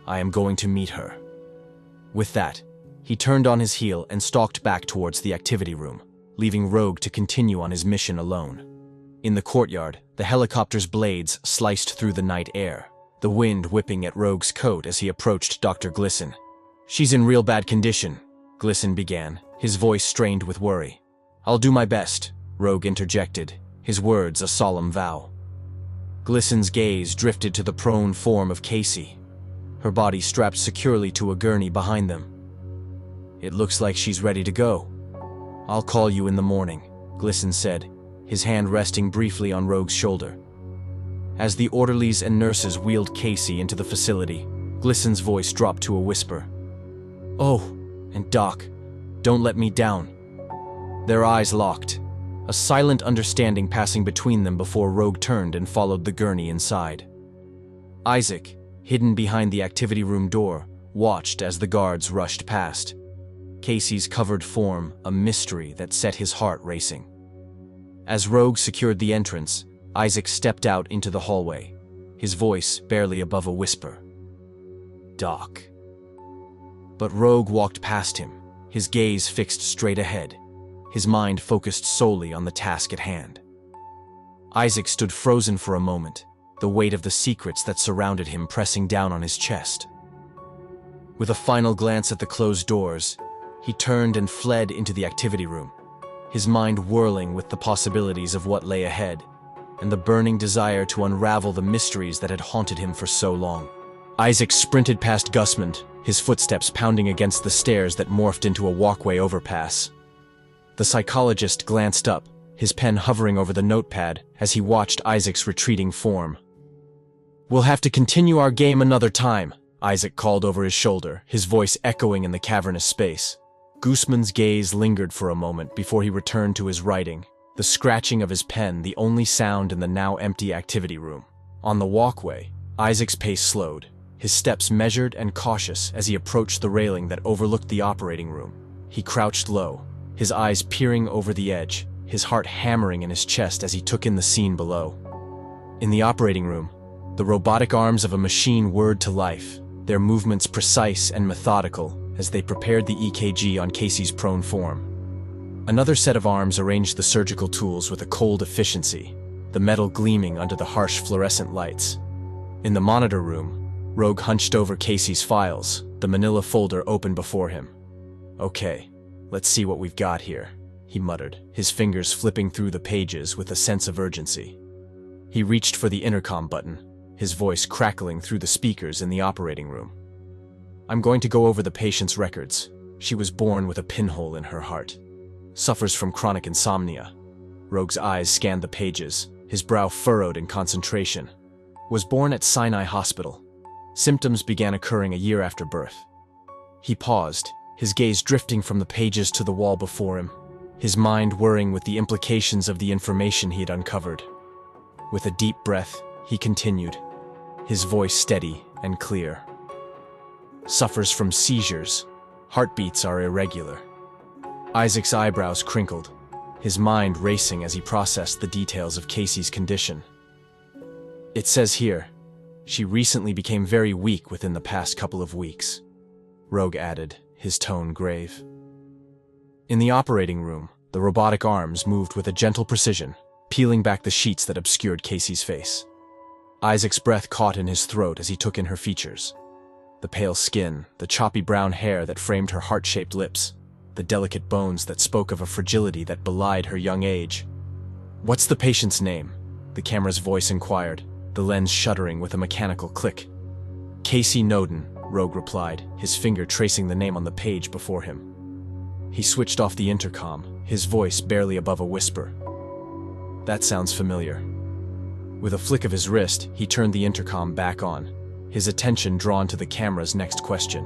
I am going to meet her." With that, he turned on his heel and stalked back towards the activity room, leaving Rogue to continue on his mission alone. In the courtyard, the helicopter's blades sliced through the night air, the wind whipping at Rogue's coat as he approached Dr. Glisson. "She's in real bad condition," Glisson began, his voice strained with worry. "I'll do my best," Rogue interjected, his words a solemn vow. Glisson's gaze drifted to the prone form of Casey, her body strapped securely to a gurney behind them. "It looks like she's ready to go." "I'll call you in the morning," Glisson said, his hand resting briefly on Rogue's shoulder. As the orderlies and nurses wheeled Casey into the facility, Glisson's voice dropped to a whisper. "Oh, and Doc, don't let me down." Their eyes locked, a silent understanding passing between them before Rogue turned and followed the gurney inside. Isaac, hidden behind the activity room door, watched as the guards rushed past. Casey's covered form, a mystery that set his heart racing. As Rogue secured the entrance, Isaac stepped out into the hallway, his voice barely above a whisper. "Doc." But Rogue walked past him, his gaze fixed straight ahead, his mind focused solely on the task at hand. Isaac stood frozen for a moment, the weight of the secrets that surrounded him pressing down on his chest. With a final glance at the closed doors, he turned and fled into the activity room, his mind whirling with the possibilities of what lay ahead, and the burning desire to unravel the mysteries that had haunted him for so long. Isaac sprinted past Gusmund, his footsteps pounding against the stairs that morphed into a walkway overpass. The psychologist glanced up, his pen hovering over the notepad as he watched Isaac's retreating form. "We'll have to continue our game another time," Isaac called over his shoulder, his voice echoing in the cavernous space. Gusmund's gaze lingered for a moment before he returned to his writing, the scratching of his pen the only sound in the now empty activity room. On the walkway, Isaac's pace slowed, his steps measured and cautious as he approached the railing that overlooked the operating room. He crouched low, his eyes peering over the edge, his heart hammering in his chest as he took in the scene below. In the operating room, the robotic arms of a machine whirred to life, their movements precise and methodical as they prepared the EKG on Casey's prone form. Another set of arms arranged the surgical tools with a cold efficiency, the metal gleaming under the harsh fluorescent lights. In the monitor room, Rogue hunched over Casey's files, the manila folder open before him. "Okay, let's see what we've got here," he muttered, his fingers flipping through the pages with a sense of urgency. He reached for the intercom button, his voice crackling through the speakers in the operating room. "I'm going to go over the patient's records. She was born with a pinhole in her heart. Suffers from chronic insomnia. Rogue's eyes scanned the pages, his brow furrowed in concentration. Was born at Sinai Hospital. Symptoms began occurring a year after birth. He paused, his gaze drifting from the pages to the wall before him, his mind whirring with the implications of the information he had uncovered. With a deep breath, he continued, his voice steady and clear. Suffers from seizures. Heartbeats are irregular. Isaac's eyebrows crinkled, his mind racing as he processed the details of Casey's condition. It says here, she recently became very weak within the past couple of weeks, Rogue added, his tone grave. In the operating room, the robotic arms moved with a gentle precision, peeling back the sheets that obscured Casey's face. Isaac's breath caught in his throat as he took in her features. The pale skin, the choppy brown hair that framed her heart-shaped lips, the delicate bones that spoke of a fragility that belied her young age. "What's the patient's name?" the camera's voice inquired, the lens shuddering with a mechanical click. "Casey Noden," Rogue replied, his finger tracing the name on the page before him. He switched off the intercom, his voice barely above a whisper. "That sounds familiar." With a flick of his wrist, he turned the intercom back on, his attention drawn to the camera's next question.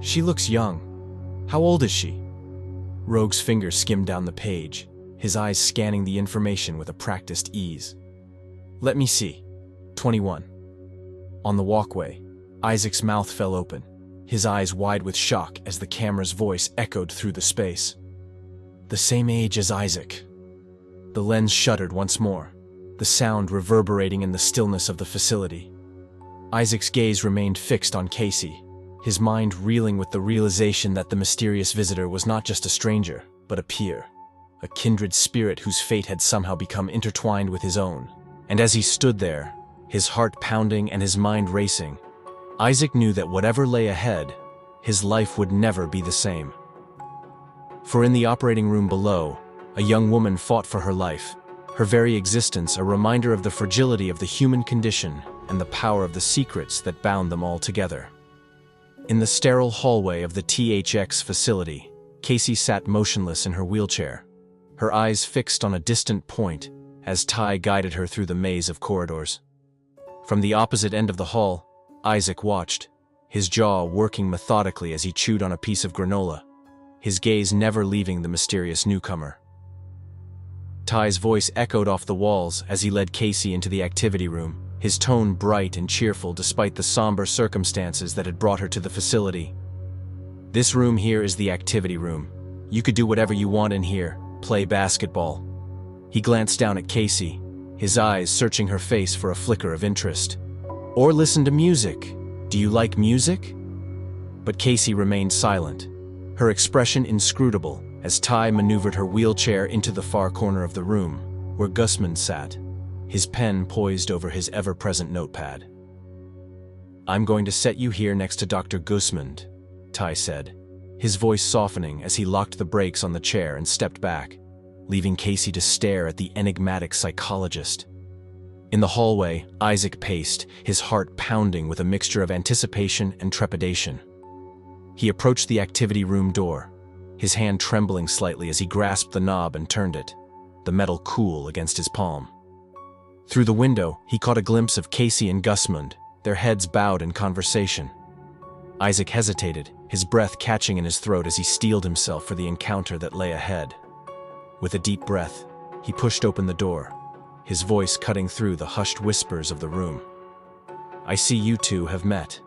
"She looks young. How old is she?" Rogue's fingers skimmed down the page, his eyes scanning the information with a practiced ease. "Let me see. 21. On the walkway, Isaac's mouth fell open, his eyes wide with shock as the camera's voice echoed through the space. "The same age as Isaac." The lens shuddered once more, the sound reverberating in the stillness of the facility. Isaac's gaze remained fixed on Casey, his mind reeling with the realization that the mysterious visitor was not just a stranger, but a peer, a kindred spirit whose fate had somehow become intertwined with his own. And as he stood there, his heart pounding and his mind racing, Isaac knew that whatever lay ahead, his life would never be the same. For in the operating room below, a young woman fought for her life, her very existence a reminder of the fragility of the human condition and the power of the secrets that bound them all together. In the sterile hallway of the THX facility, Casey sat motionless in her wheelchair, her eyes fixed on a distant point as Ty guided her through the maze of corridors. From the opposite end of the hall, Isaac watched, his jaw working methodically as he chewed on a piece of granola, his gaze never leaving the mysterious newcomer. Ty's voice echoed off the walls as he led Casey into the activity room, his tone bright and cheerful despite the somber circumstances that had brought her to the facility. "This room here is the activity room. You could do whatever you want in here, play basketball." He glanced down at Casey, his eyes searching her face for a flicker of interest. "Or listen to music. Do you like music?" But Casey remained silent, her expression inscrutable as Ty maneuvered her wheelchair into the far corner of the room, where Gusman sat, his pen poised over his ever-present notepad. "I'm going to set you here next to Dr. Gusman," Ty said, his voice softening as he locked the brakes on the chair and stepped back, leaving Casey to stare at the enigmatic psychologist. In the hallway, Isaac paced, his heart pounding with a mixture of anticipation and trepidation. He approached the activity room door, his hand trembling slightly as he grasped the knob and turned it, the metal cool against his palm. Through the window, he caught a glimpse of Casey and Gusmund, their heads bowed in conversation. Isaac hesitated, his breath catching in his throat as he steeled himself for the encounter that lay ahead. With a deep breath, he pushed open the door, his voice cutting through the hushed whispers of the room. "I see you two have met."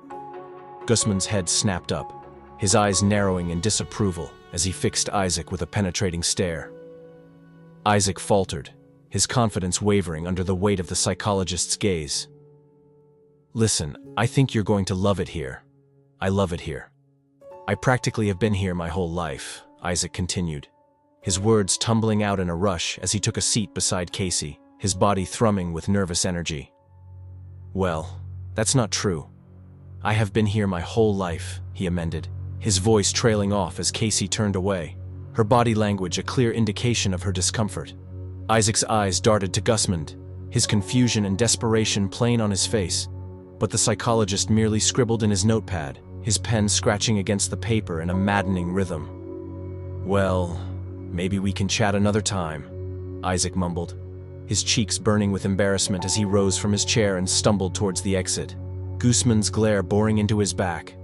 Gusman's head snapped up, his eyes narrowing in disapproval as he fixed Isaac with a penetrating stare. Isaac faltered, his confidence wavering under the weight of the psychologist's gaze. "Listen, I think you're going to love it here. I love it here. I practically have been here my whole life," Isaac continued, his words tumbling out in a rush as he took a seat beside Casey, his body thrumming with nervous energy. "Well, that's not true. I have been here my whole life," he amended, his voice trailing off as Casey turned away, her body language a clear indication of her discomfort. Isaac's eyes darted to Gusmund, his confusion and desperation plain on his face, but the psychologist merely scribbled in his notepad, his pen scratching against the paper in a maddening rhythm. "Well, Maybe we can chat another time, Isaac mumbled, his cheeks burning with embarrassment as he rose from his chair and stumbled towards the exit, Guzman's glare boring into his back.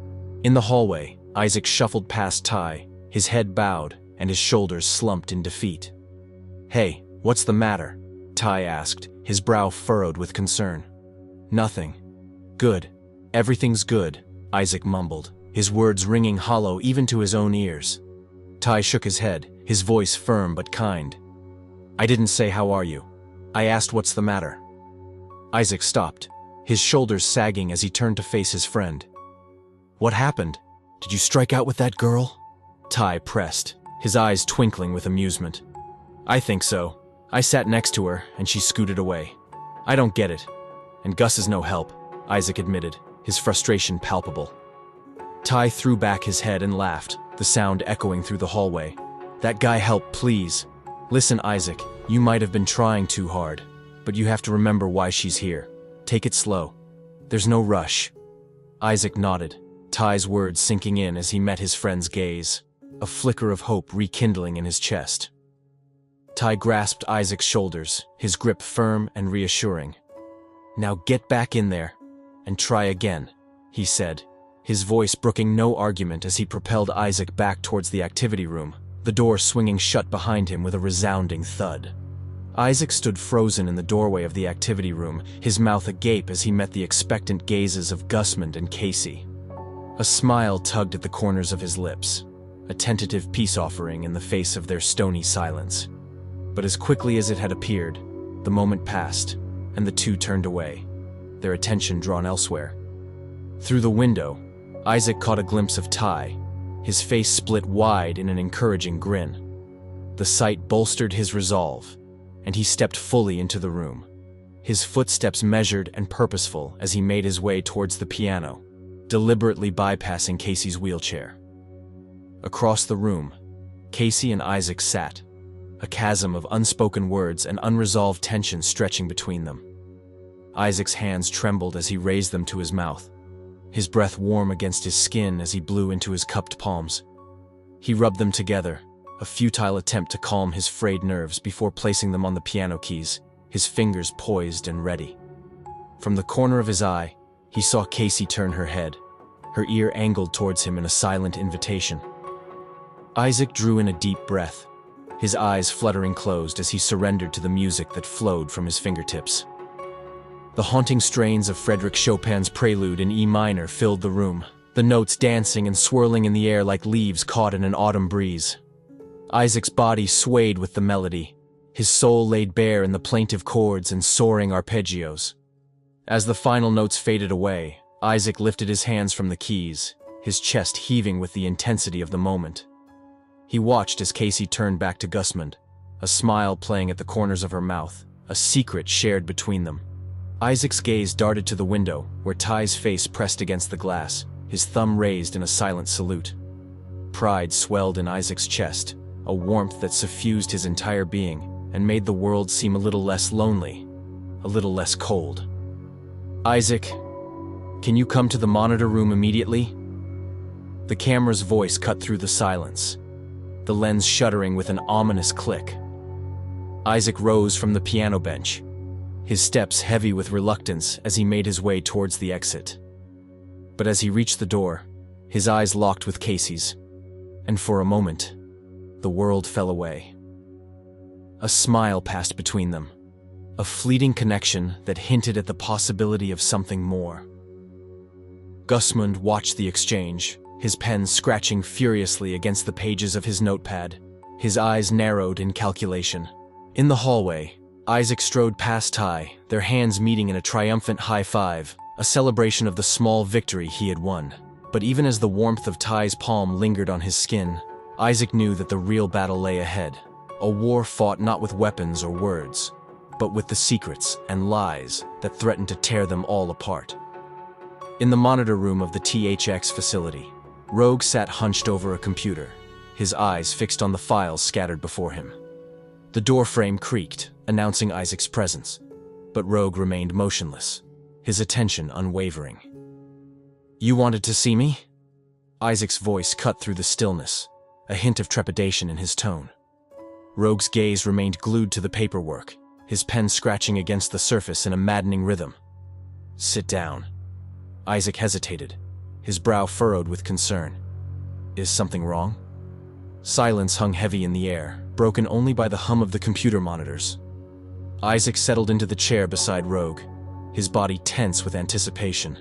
In the hallway, Isaac shuffled past Ty, his head bowed and his shoulders slumped in defeat. "Hey, what's the matter?" Ty asked, his brow furrowed with concern. "Nothing." "Good. Everything's good," Isaac mumbled, his words ringing hollow even to his own ears. Ty shook his head, his voice firm but kind. "I didn't say how are you. I asked what's the matter." Isaac stopped, his shoulders sagging as he turned to face his friend. "What happened? Did you strike out with that girl?" Ty pressed, his eyes twinkling with amusement. "I think so. I sat next to her, and she scooted away. I don't get it. And Gus is no help," Isaac admitted, his frustration palpable. Ty threw back his head and laughed, the sound echoing through the hallway. "That guy help, please. Listen, Isaac, you might have been trying too hard, but you have to remember why she's here. Take it slow. There's no rush." Isaac nodded, Ty's words sinking in as he met his friend's gaze, a flicker of hope rekindling in his chest. Ty grasped Isaac's shoulders, his grip firm and reassuring. "Now get back in there, and try again," he said, his voice brooking no argument as he propelled Isaac back towards the activity room, the door swinging shut behind him with a resounding thud. Isaac stood frozen in the doorway of the activity room, his mouth agape as he met the expectant gazes of Guzman and Casey. A smile tugged at the corners of his lips, a tentative peace offering in the face of their stony silence. But as quickly as it had appeared, the moment passed, and the two turned away, their attention drawn elsewhere. Through the window, Isaac caught a glimpse of Ty, his face split wide in an encouraging grin. The sight bolstered his resolve, and he stepped fully into the room, his footsteps measured and purposeful as he made his way towards the piano, deliberately bypassing Casey's wheelchair. Across the room, Casey and Isaac sat, a chasm of unspoken words and unresolved tension stretching between them. Isaac's hands trembled as he raised them to his mouth, his breath warm against his skin as he blew into his cupped palms. He rubbed them together, a futile attempt to calm his frayed nerves before placing them on the piano keys, his fingers poised and ready. From the corner of his eye, he saw Casey turn her head, her ear angled towards him in a silent invitation. Isaac drew in a deep breath, his eyes fluttering closed as he surrendered to the music that flowed from his fingertips. The haunting strains of Frédéric Chopin's Prelude in E minor filled the room, the notes dancing and swirling in the air like leaves caught in an autumn breeze. Isaac's body swayed with the melody, his soul laid bare in the plaintive chords and soaring arpeggios. As the final notes faded away, Isaac lifted his hands from the keys, his chest heaving with the intensity of the moment. He watched as Casey turned back to Guzman, a smile playing at the corners of her mouth, a secret shared between them. Isaac's gaze darted to the window, where Ty's face pressed against the glass, his thumb raised in a silent salute. Pride swelled in Isaac's chest, a warmth that suffused his entire being and made the world seem a little less lonely, a little less cold. "Isaac, can you come to the monitor room immediately?" The camera's voice cut through the silence, the lens shuddering with an ominous click. Isaac rose from the piano bench, his steps heavy with reluctance as he made his way towards the exit. But as he reached the door, his eyes locked with Casey's, and for a moment, the world fell away. A smile passed between them, a fleeting connection that hinted at the possibility of something more. Guzman watched the exchange, his pen scratching furiously against the pages of his notepad, his eyes narrowed in calculation. In the hallway, Isaac strode past Ty, their hands meeting in a triumphant high five, a celebration of the small victory he had won. But even as the warmth of Ty's palm lingered on his skin, Isaac knew that the real battle lay ahead, a war fought not with weapons or words, but with the secrets and lies that threatened to tear them all apart. In the monitor room of the THX facility, Rogue sat hunched over a computer, his eyes fixed on the files scattered before him. The doorframe creaked, announcing Isaac's presence, but Rogue remained motionless, his attention unwavering. "You wanted to see me?" Isaac's voice cut through the stillness, a hint of trepidation in his tone. Rogue's gaze remained glued to the paperwork, his pen scratching against the surface in a maddening rhythm. "Sit down." Isaac hesitated, his brow furrowed with concern. Is something wrong? Silence hung heavy in the air, broken only by the hum of the computer monitors. Isaac settled into the chair beside Rogue, his body tense with anticipation.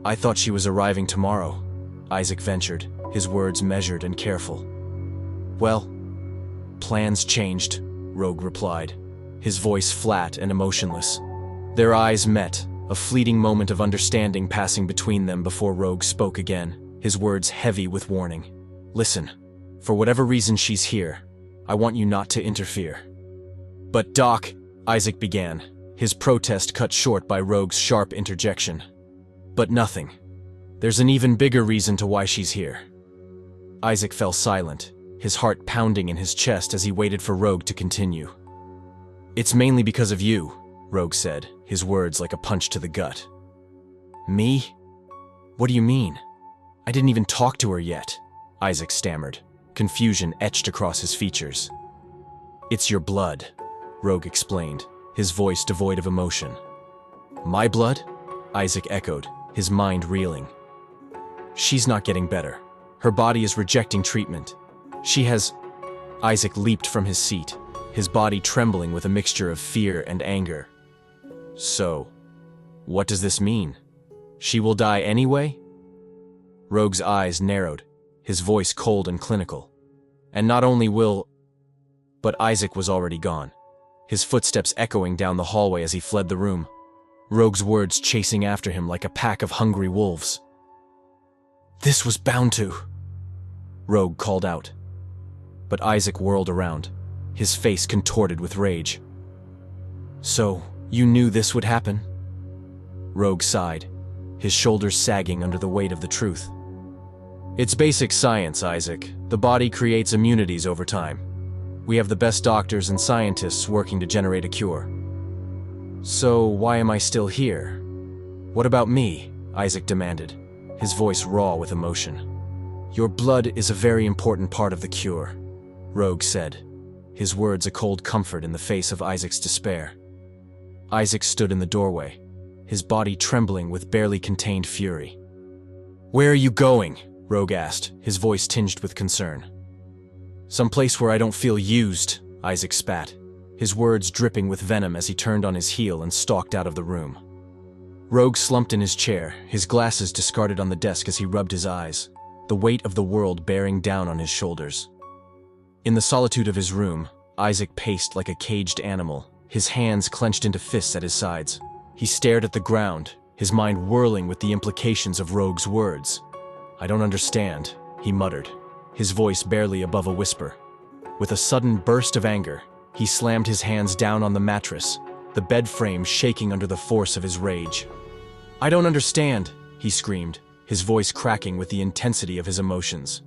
"I thought she was arriving tomorrow," Isaac ventured, his words measured and careful. "Well, plans changed," Rogue replied, his voice flat and emotionless. Their eyes met, a fleeting moment of understanding passing between them before Rogue spoke again, his words heavy with warning. "Listen, for whatever reason she's here, I want you not to interfere." "But Doc," Isaac began, his protest cut short by Rogue's sharp interjection. "But nothing. There's an even bigger reason to why she's here." Isaac fell silent, his heart pounding in his chest as he waited for Rogue to continue. "It's mainly because of you," Rogue said, his words like a punch to the gut. "Me? What do you mean? I didn't even talk to her yet," Isaac stammered, confusion etched across his features. "It's your blood," Rogue explained, his voice devoid of emotion. "My blood?" Isaac echoed, his mind reeling. "She's not getting better. Her body is rejecting treatment. She has—" Isaac leaped from his seat, his body trembling with a mixture of fear and anger. "So, what does this mean? She will die anyway?" Rogue's eyes narrowed, his voice cold and clinical. "And not only will—" But Isaac was already gone, his footsteps echoing down the hallway as he fled the room, Rogue's words chasing after him like a pack of hungry wolves. "This was bound to," Rogue called out. But Isaac whirled around, his face contorted with rage. "So, you knew this would happen?" Rogue sighed, his shoulders sagging under the weight of the truth. "It's basic science, Isaac. The body creates immunities over time. We have the best doctors and scientists working to generate a cure." "So why am I still here? What about me?" Isaac demanded, his voice raw with emotion. "Your blood is a very important part of the cure," Rogue said, his words a cold comfort in the face of Isaac's despair. Isaac stood in the doorway, his body trembling with barely contained fury. "Where are you going?" Rogue asked, his voice tinged with concern. "Someplace where I don't feel used," Isaac spat, his words dripping with venom as he turned on his heel and stalked out of the room. Rogue slumped in his chair, his glasses discarded on the desk as he rubbed his eyes, the weight of the world bearing down on his shoulders. In the solitude of his room, Isaac paced like a caged animal, his hands clenched into fists at his sides. He stared at the ground, his mind whirling with the implications of Rogue's words. "I don't understand," he muttered, his voice barely above a whisper. With a sudden burst of anger, he slammed his hands down on the mattress, the bed frame shaking under the force of his rage. "I don't understand," he screamed, his voice cracking with the intensity of his emotions.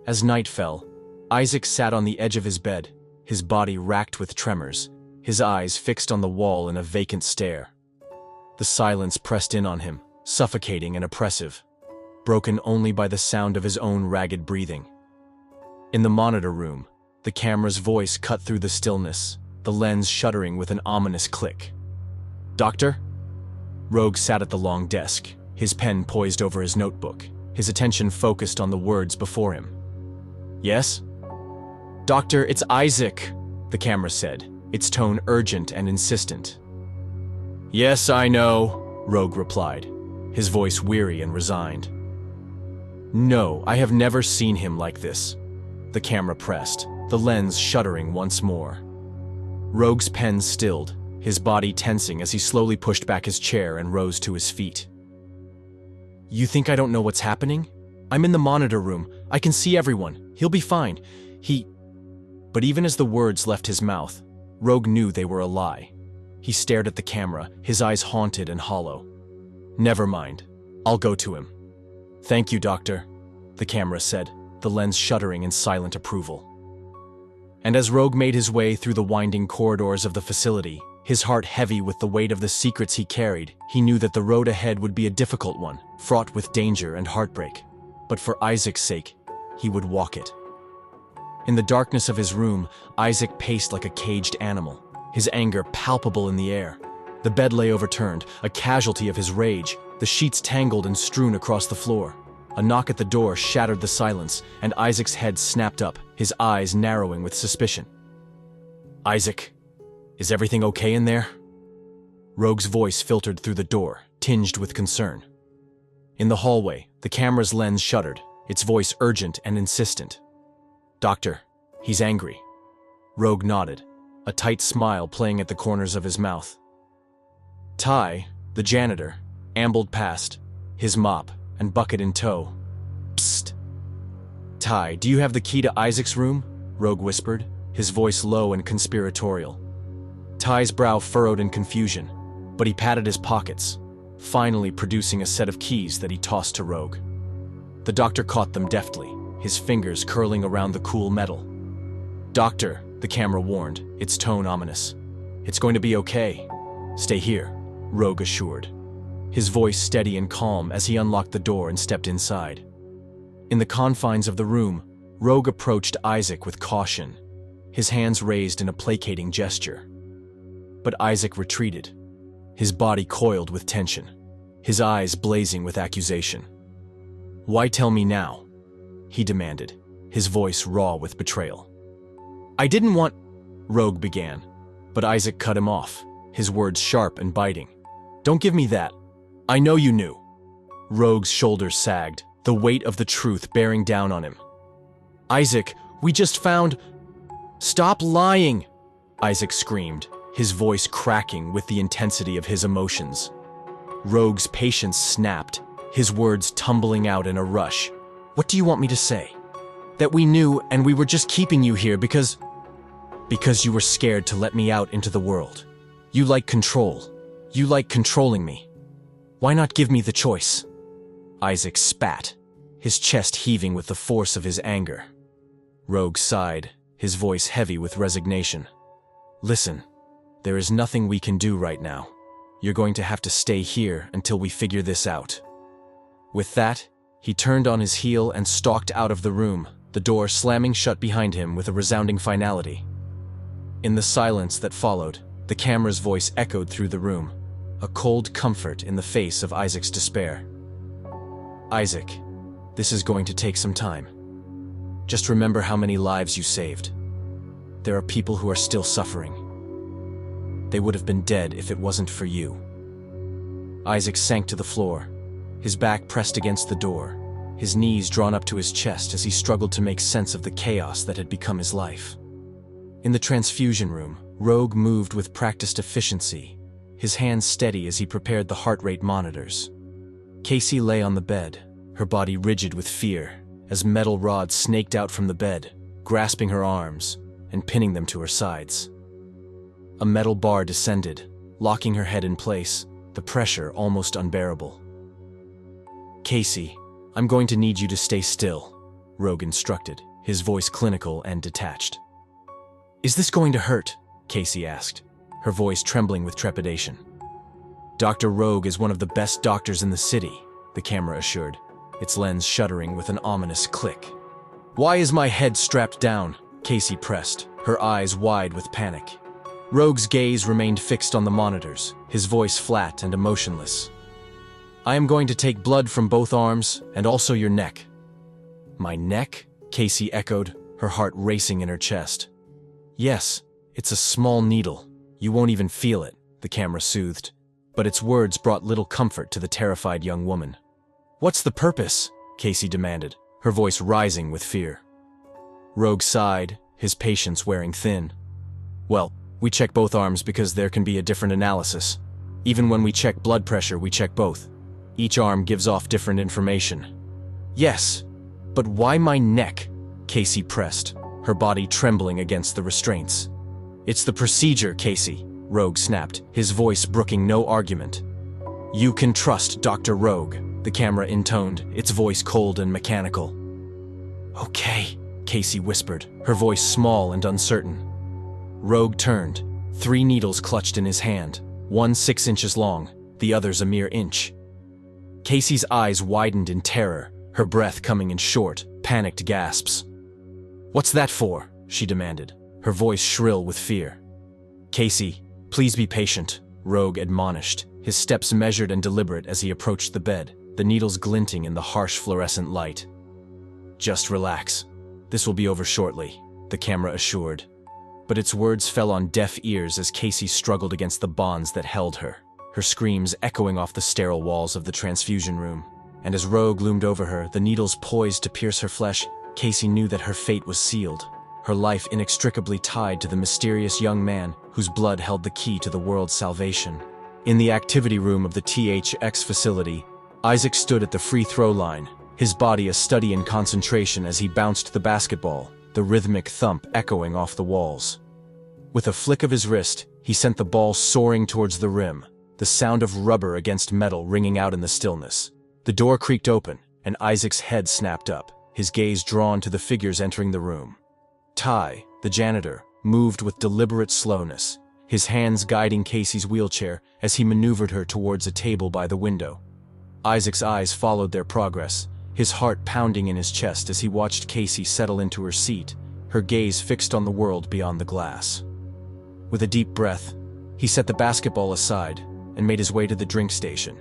As night fell, Isaac sat on the edge of his bed, his body racked with tremors, his eyes fixed on the wall in a vacant stare. The silence pressed in on him, suffocating and oppressive, broken only by the sound of his own ragged breathing. In the monitor room, the camera's voice cut through the stillness, the lens shuddering with an ominous click. "Doctor?" Rogue sat at the long desk, his pen poised over his notebook, his attention focused on the words before him. "Yes?" "Doctor, it's Isaac," the camera said, its tone urgent and insistent. "Yes, I know," Rogue replied, his voice weary and resigned. "No, I have never seen him like this," the camera pressed, the lens shuddering once more. Rogue's pen stilled, his body tensing as he slowly pushed back his chair and rose to his feet. "You think I don't know what's happening? I'm in the monitor room. I can see everyone. He'll be fine. But even as the words left his mouth, Rogue knew they were a lie. He stared at the camera, his eyes haunted and hollow. "Never mind. I'll go to him." "Thank you, Doctor," the camera said, the lens shuddering in silent approval. And as Rogue made his way through the winding corridors of the facility, his heart heavy with the weight of the secrets he carried, he knew that the road ahead would be a difficult one, fraught with danger and heartbreak. But for Isaac's sake, he would walk it. In the darkness of his room, Isaac paced like a caged animal, his anger palpable in the air. The bed lay overturned, a casualty of his rage, the sheets tangled and strewn across the floor. A knock at the door shattered the silence, and Isaac's head snapped up, his eyes narrowing with suspicion. "Isaac, is everything okay in there?" Rogue's voice filtered through the door, tinged with concern. In the hallway, the camera's lens shuddered, its voice urgent and insistent. "Doctor, he's angry." Rogue nodded, a tight smile playing at the corners of his mouth. Ty, the janitor, ambled past, his mop and bucket in tow. "Psst. Ty, do you have the key to Isaac's room?" Rogue whispered, his voice low and conspiratorial. Ty's brow furrowed in confusion, but he patted his pockets, finally producing a set of keys that he tossed to Rogue. The doctor caught them deftly, his fingers curling around the cool metal. "Doctor," the camera warned, its tone ominous. "It's going to be okay. Stay here," Rogue assured, his voice steady and calm as he unlocked the door and stepped inside. In the confines of the room, Rogue approached Isaac with caution, his hands raised in a placating gesture. But Isaac retreated, his body coiled with tension, his eyes blazing with accusation. "Why tell me now?" he demanded, his voice raw with betrayal. "I didn't want—" Rogue began, but Isaac cut him off, his words sharp and biting. "Don't give me that. I know you knew." Rogue's shoulders sagged, the weight of the truth bearing down on him. "Isaac, we just found—" "Stop lying!" Isaac screamed, his voice cracking with the intensity of his emotions. Rogue's patience snapped, his words tumbling out in a rush. "What do you want me to say? That we knew and we were just keeping you here because you were scared to let me out into the world. You like control. You like controlling me. Why not give me the choice?" Isaac spat, his chest heaving with the force of his anger. Rogue sighed, his voice heavy with resignation. "Listen, there is nothing we can do right now. You're going to have to stay here until we figure this out." With that, he turned on his heel and stalked out of the room, the door slamming shut behind him with a resounding finality. In the silence that followed, the camera's voice echoed through the room, a cold comfort in the face of Isaac's despair. "Isaac, this is going to take some time. Just remember how many lives you saved. There are people who are still suffering. They would have been dead if it wasn't for you." Isaac sank to the floor, his back pressed against the door, his knees drawn up to his chest as he struggled to make sense of the chaos that had become his life. In the transfusion room, Rogue moved with practiced efficiency, his hands steady as he prepared the heart rate monitors. Casey lay on the bed, her body rigid with fear, as metal rods snaked out from the bed, grasping her arms and pinning them to her sides. A metal bar descended, locking her head in place, the pressure almost unbearable. "Casey, I'm going to need you to stay still," Rogue instructed, his voice clinical and detached. "Is this going to hurt?" Casey asked, her voice trembling with trepidation. "Dr. Rogue is one of the best doctors in the city," the camera assured, its lens shuddering with an ominous click. "Why is my head strapped down?" Casey pressed, her eyes wide with panic. Rogue's gaze remained fixed on the monitors, his voice flat and emotionless. "I am going to take blood from both arms and also your neck." "My neck?" Casey echoed, her heart racing in her chest. "Yes, it's a small needle. You won't even feel it," the camera soothed, but its words brought little comfort to the terrified young woman. "What's the purpose?" Casey demanded, her voice rising with fear. Rogue sighed, his patience wearing thin. "Well, we check both arms because there can be a different analysis. Even when we check blood pressure, we check both. Each arm gives off different information." "Yes, but why my neck?" Casey pressed, her body trembling against the restraints. "It's the procedure, Casey," Rogue snapped, his voice brooking no argument. "You can trust Dr. Rogue," the camera intoned, its voice cold and mechanical. "Okay," Casey whispered, her voice small and uncertain. Rogue turned, 3 needles clutched in his hand, one 6 inches long, the others a mere inch. Casey's eyes widened in terror, her breath coming in short, panicked gasps. "What's that for?" she demanded, her voice shrill with fear. "Casey, please be patient," Rogue admonished, his steps measured and deliberate as he approached the bed, the needles glinting in the harsh fluorescent light. "Just relax. This will be over shortly," the camera assured. But its words fell on deaf ears as Casey struggled against the bonds that held her, her screams echoing off the sterile walls of the transfusion room. And as Rogue loomed over her, the needles poised to pierce her flesh, Casey knew that her fate was sealed, her life inextricably tied to the mysterious young man whose blood held the key to the world's salvation. In the activity room of the THX facility, Isaac stood at the free throw line, his body a study in concentration as he bounced the basketball, the rhythmic thump echoing off the walls. With a flick of his wrist, he sent the ball soaring towards the rim, the sound of rubber against metal ringing out in the stillness. The door creaked open, and Isaac's head snapped up, his gaze drawn to the figures entering the room. Ty, the janitor, moved with deliberate slowness, his hands guiding Casey's wheelchair as he maneuvered her towards a table by the window. Isaac's eyes followed their progress, his heart pounding in his chest as he watched Casey settle into her seat, her gaze fixed on the world beyond the glass. With a deep breath, he set the basketball aside and made his way to the drink station,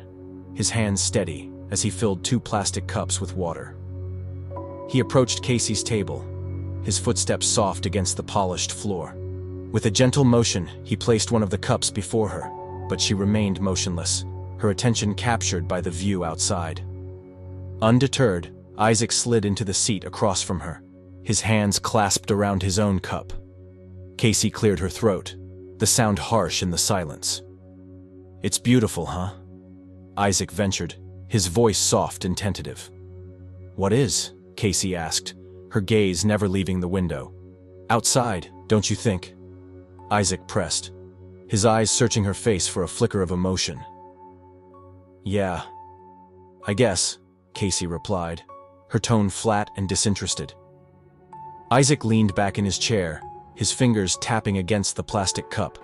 his hands steady as he filled 2 plastic cups with water. He approached Casey's table, his footsteps soft against the polished floor. With a gentle motion, he placed one of the cups before her, but she remained motionless, her attention captured by the view outside. Undeterred, Isaac slid into the seat across from her, his hands clasped around his own cup. Casey cleared her throat, the sound harsh in the silence. "It's beautiful, huh?" Isaac ventured, his voice soft and tentative. "What is?" Casey asked, her gaze never leaving the window. "Outside, don't you think?" Isaac pressed, his eyes searching her face for a flicker of emotion. "Yeah, I guess," Casey replied, her tone flat and disinterested. Isaac leaned back in his chair, his fingers tapping against the plastic cup.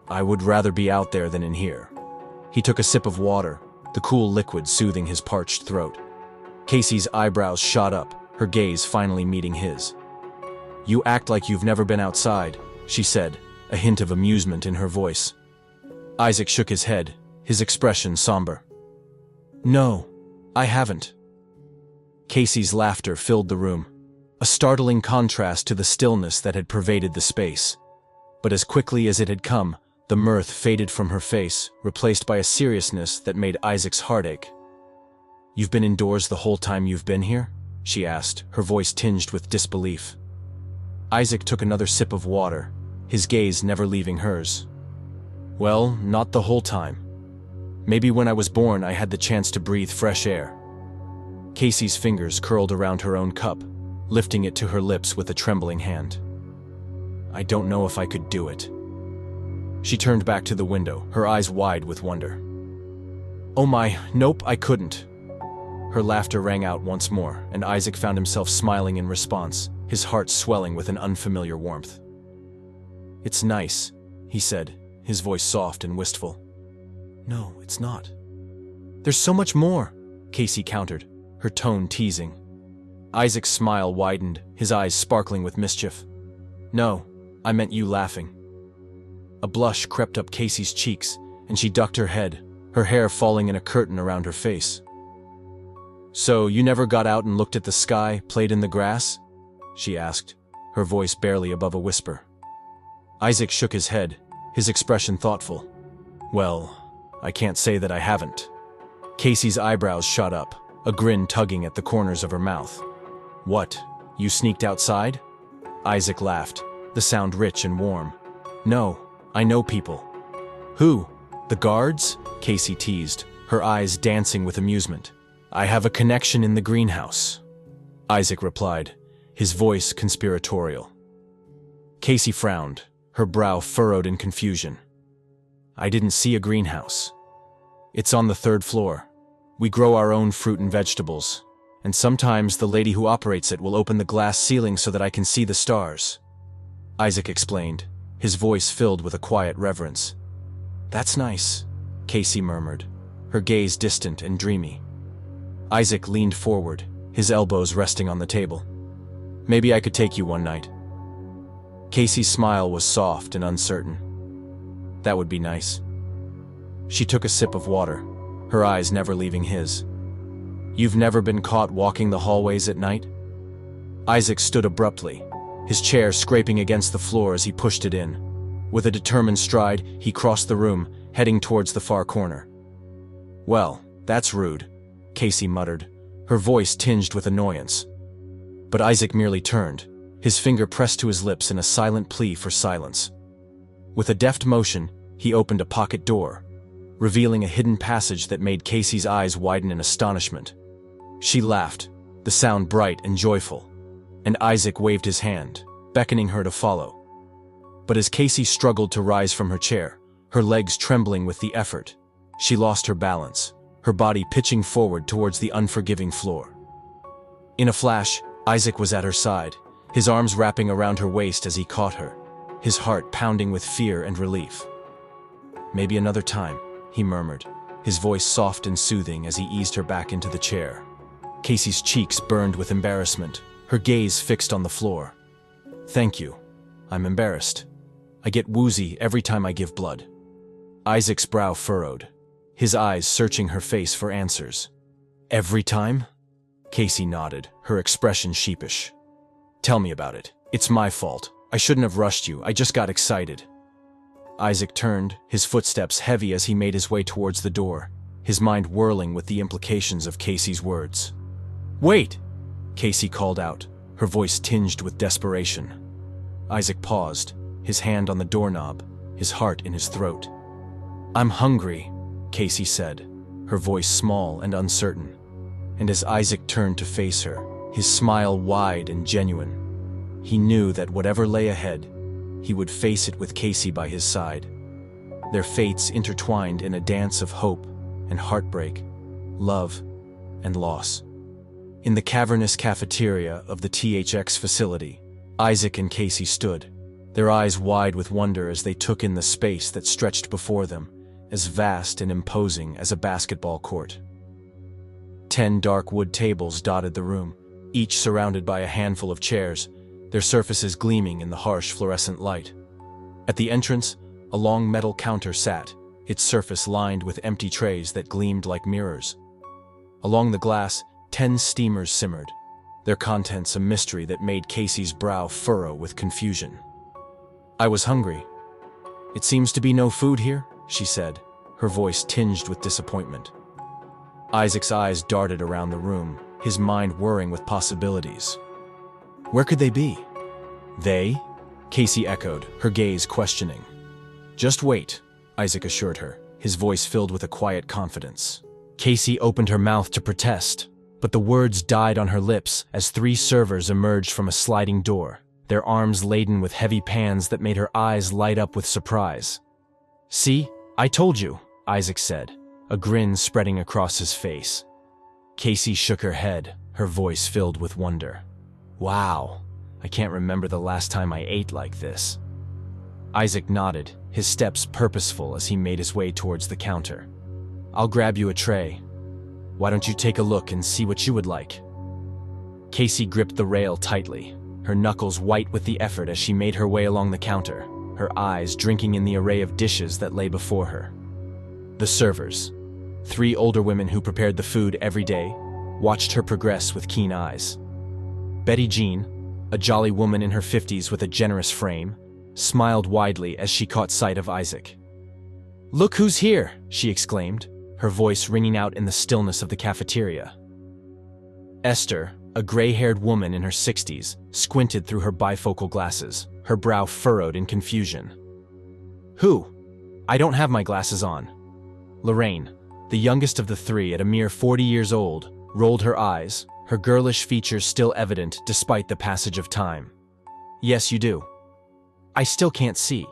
"I would rather be out there than in here." He took a sip of water, the cool liquid soothing his parched throat. Casey's eyebrows shot up, her gaze finally meeting his. "You act like you've never been outside," she said, a hint of amusement in her voice. Isaac shook his head, his expression somber. "No, I haven't." Casey's laughter filled the room, a startling contrast to the stillness that had pervaded the space. But as quickly as it had come, the mirth faded from her face, replaced by a seriousness that made Isaac's heart ache. "You've been indoors the whole time you've been here?" she asked, her voice tinged with disbelief. Isaac took another sip of water, his gaze never leaving hers. "Well, not the whole time. Maybe when I was born I had the chance to breathe fresh air." Casey's fingers curled around her own cup, lifting it to her lips with a trembling hand. "I don't know if I could do it." She turned back to the window, her eyes wide with wonder. "Oh my, nope, I couldn't." Her laughter rang out once more, and Isaac found himself smiling in response, his heart swelling with an unfamiliar warmth. "It's nice," he said, his voice soft and wistful. "No, it's not." "There's so much more," Casey countered, her tone teasing. Isaac's smile widened, his eyes sparkling with mischief. "No, I meant you laughing." A blush crept up Casey's cheeks, and she ducked her head, her hair falling in a curtain around her face. "So you never got out and looked at the sky, played in the grass?" she asked, her voice barely above a whisper. Isaac shook his head, his expression thoughtful. "Well, I can't say that I haven't." Casey's eyebrows shot up, a grin tugging at the corners of her mouth. "What, you sneaked outside?" Isaac laughed, the sound rich and warm. "No, I know people." "Who? The guards?" Casey teased, her eyes dancing with amusement. "I have a connection in the greenhouse," Isaac replied, his voice conspiratorial. Casey frowned, her brow furrowed in confusion. "I didn't see a greenhouse. It's on the 3rd floor. We grow our own fruit and vegetables, and sometimes the lady who operates it will open the glass ceiling so that I can see the stars," Isaac explained, his voice filled with a quiet reverence. "That's nice," Casey murmured, her gaze distant and dreamy. Isaac leaned forward, his elbows resting on the table. Maybe I could take you one night. Casey's smile was soft and uncertain. That would be nice. She took a sip of water, her eyes never leaving his. You've never been caught walking the hallways at night? Isaac stood abruptly, his chair scraping against the floor as he pushed it in. With a determined stride, he crossed the room, heading towards the far corner. Well, that's rude, Casey muttered, her voice tinged with annoyance. But Isaac merely turned, his finger pressed to his lips in a silent plea for silence. With a deft motion, he opened a pocket door, revealing a hidden passage that made Casey's eyes widen in astonishment. She laughed, the sound bright and joyful, and Isaac waved his hand, beckoning her to follow. But as Casey struggled to rise from her chair, her legs trembling with the effort, she lost her balance, her body pitching forward towards the unforgiving floor. In a flash, Isaac was at her side, his arms wrapping around her waist as he caught her, his heart pounding with fear and relief. Maybe another time, he murmured, his voice soft and soothing as he eased her back into the chair. Casey's cheeks burned with embarrassment, her gaze fixed on the floor. Thank you. I'm embarrassed. I get woozy every time I give blood. Isaac's brow furrowed, his eyes searching her face for answers. Every time? Casey nodded, her expression sheepish. Tell me about it. It's my fault. I shouldn't have rushed you. I just got excited. Isaac turned, his footsteps heavy as he made his way towards the door, his mind whirling with the implications of Casey's words. Wait! Casey called out, her voice tinged with desperation. Isaac paused, his hand on the doorknob, his heart in his throat. I'm hungry, Casey said, her voice small and uncertain. And as Isaac turned to face her, his smile wide and genuine, he knew that whatever lay ahead, he would face it with Casey by his side. Their fates intertwined in a dance of hope and heartbreak, love and loss. In the cavernous cafeteria of the THX facility, Isaac and Casey stood, their eyes wide with wonder as they took in the space that stretched before them, as vast and imposing as a basketball court. 10 dark wood tables dotted the room, each surrounded by a handful of chairs, their surfaces gleaming in the harsh fluorescent light. At the entrance, a long metal counter sat, its surface lined with empty trays that gleamed like mirrors. Along the glass, 10 steamers simmered, their contents a mystery that made Casey's brow furrow with confusion. I was hungry. It seems to be no food here, she said, her voice tinged with disappointment. Isaac's eyes darted around the room, his mind whirring with possibilities. Where could they be? They? Casey echoed, her gaze questioning. Just wait, Isaac assured her, his voice filled with a quiet confidence. Casey opened her mouth to protest, but the words died on her lips as 3 servers emerged from a sliding door, their arms laden with heavy pans that made her eyes light up with surprise. See, I told you, Isaac said, a grin spreading across his face. Casey shook her head, her voice filled with wonder. Wow, I can't remember the last time I ate like this. Isaac nodded, his steps purposeful as he made his way towards the counter. I'll grab you a tray. Why don't you take a look and see what you would like? Casey gripped the rail tightly, her knuckles white with the effort as she made her way along the counter, her eyes drinking in the array of dishes that lay before her. The servers, 3 older women who prepared the food every day, watched her progress with keen eyes. Betty Jean, a jolly woman in her 50s with a generous frame, smiled widely as she caught sight of Isaac. Look who's here, she exclaimed, her voice ringing out in the stillness of the cafeteria. Esther, a gray-haired woman in her 60s, squinted through her bifocal glasses, her brow furrowed in confusion. Who? I don't have my glasses on. Lorraine, the youngest of the 3 at a mere 40 years old, rolled her eyes, her girlish features still evident despite the passage of time. Yes, you do. I still can't see.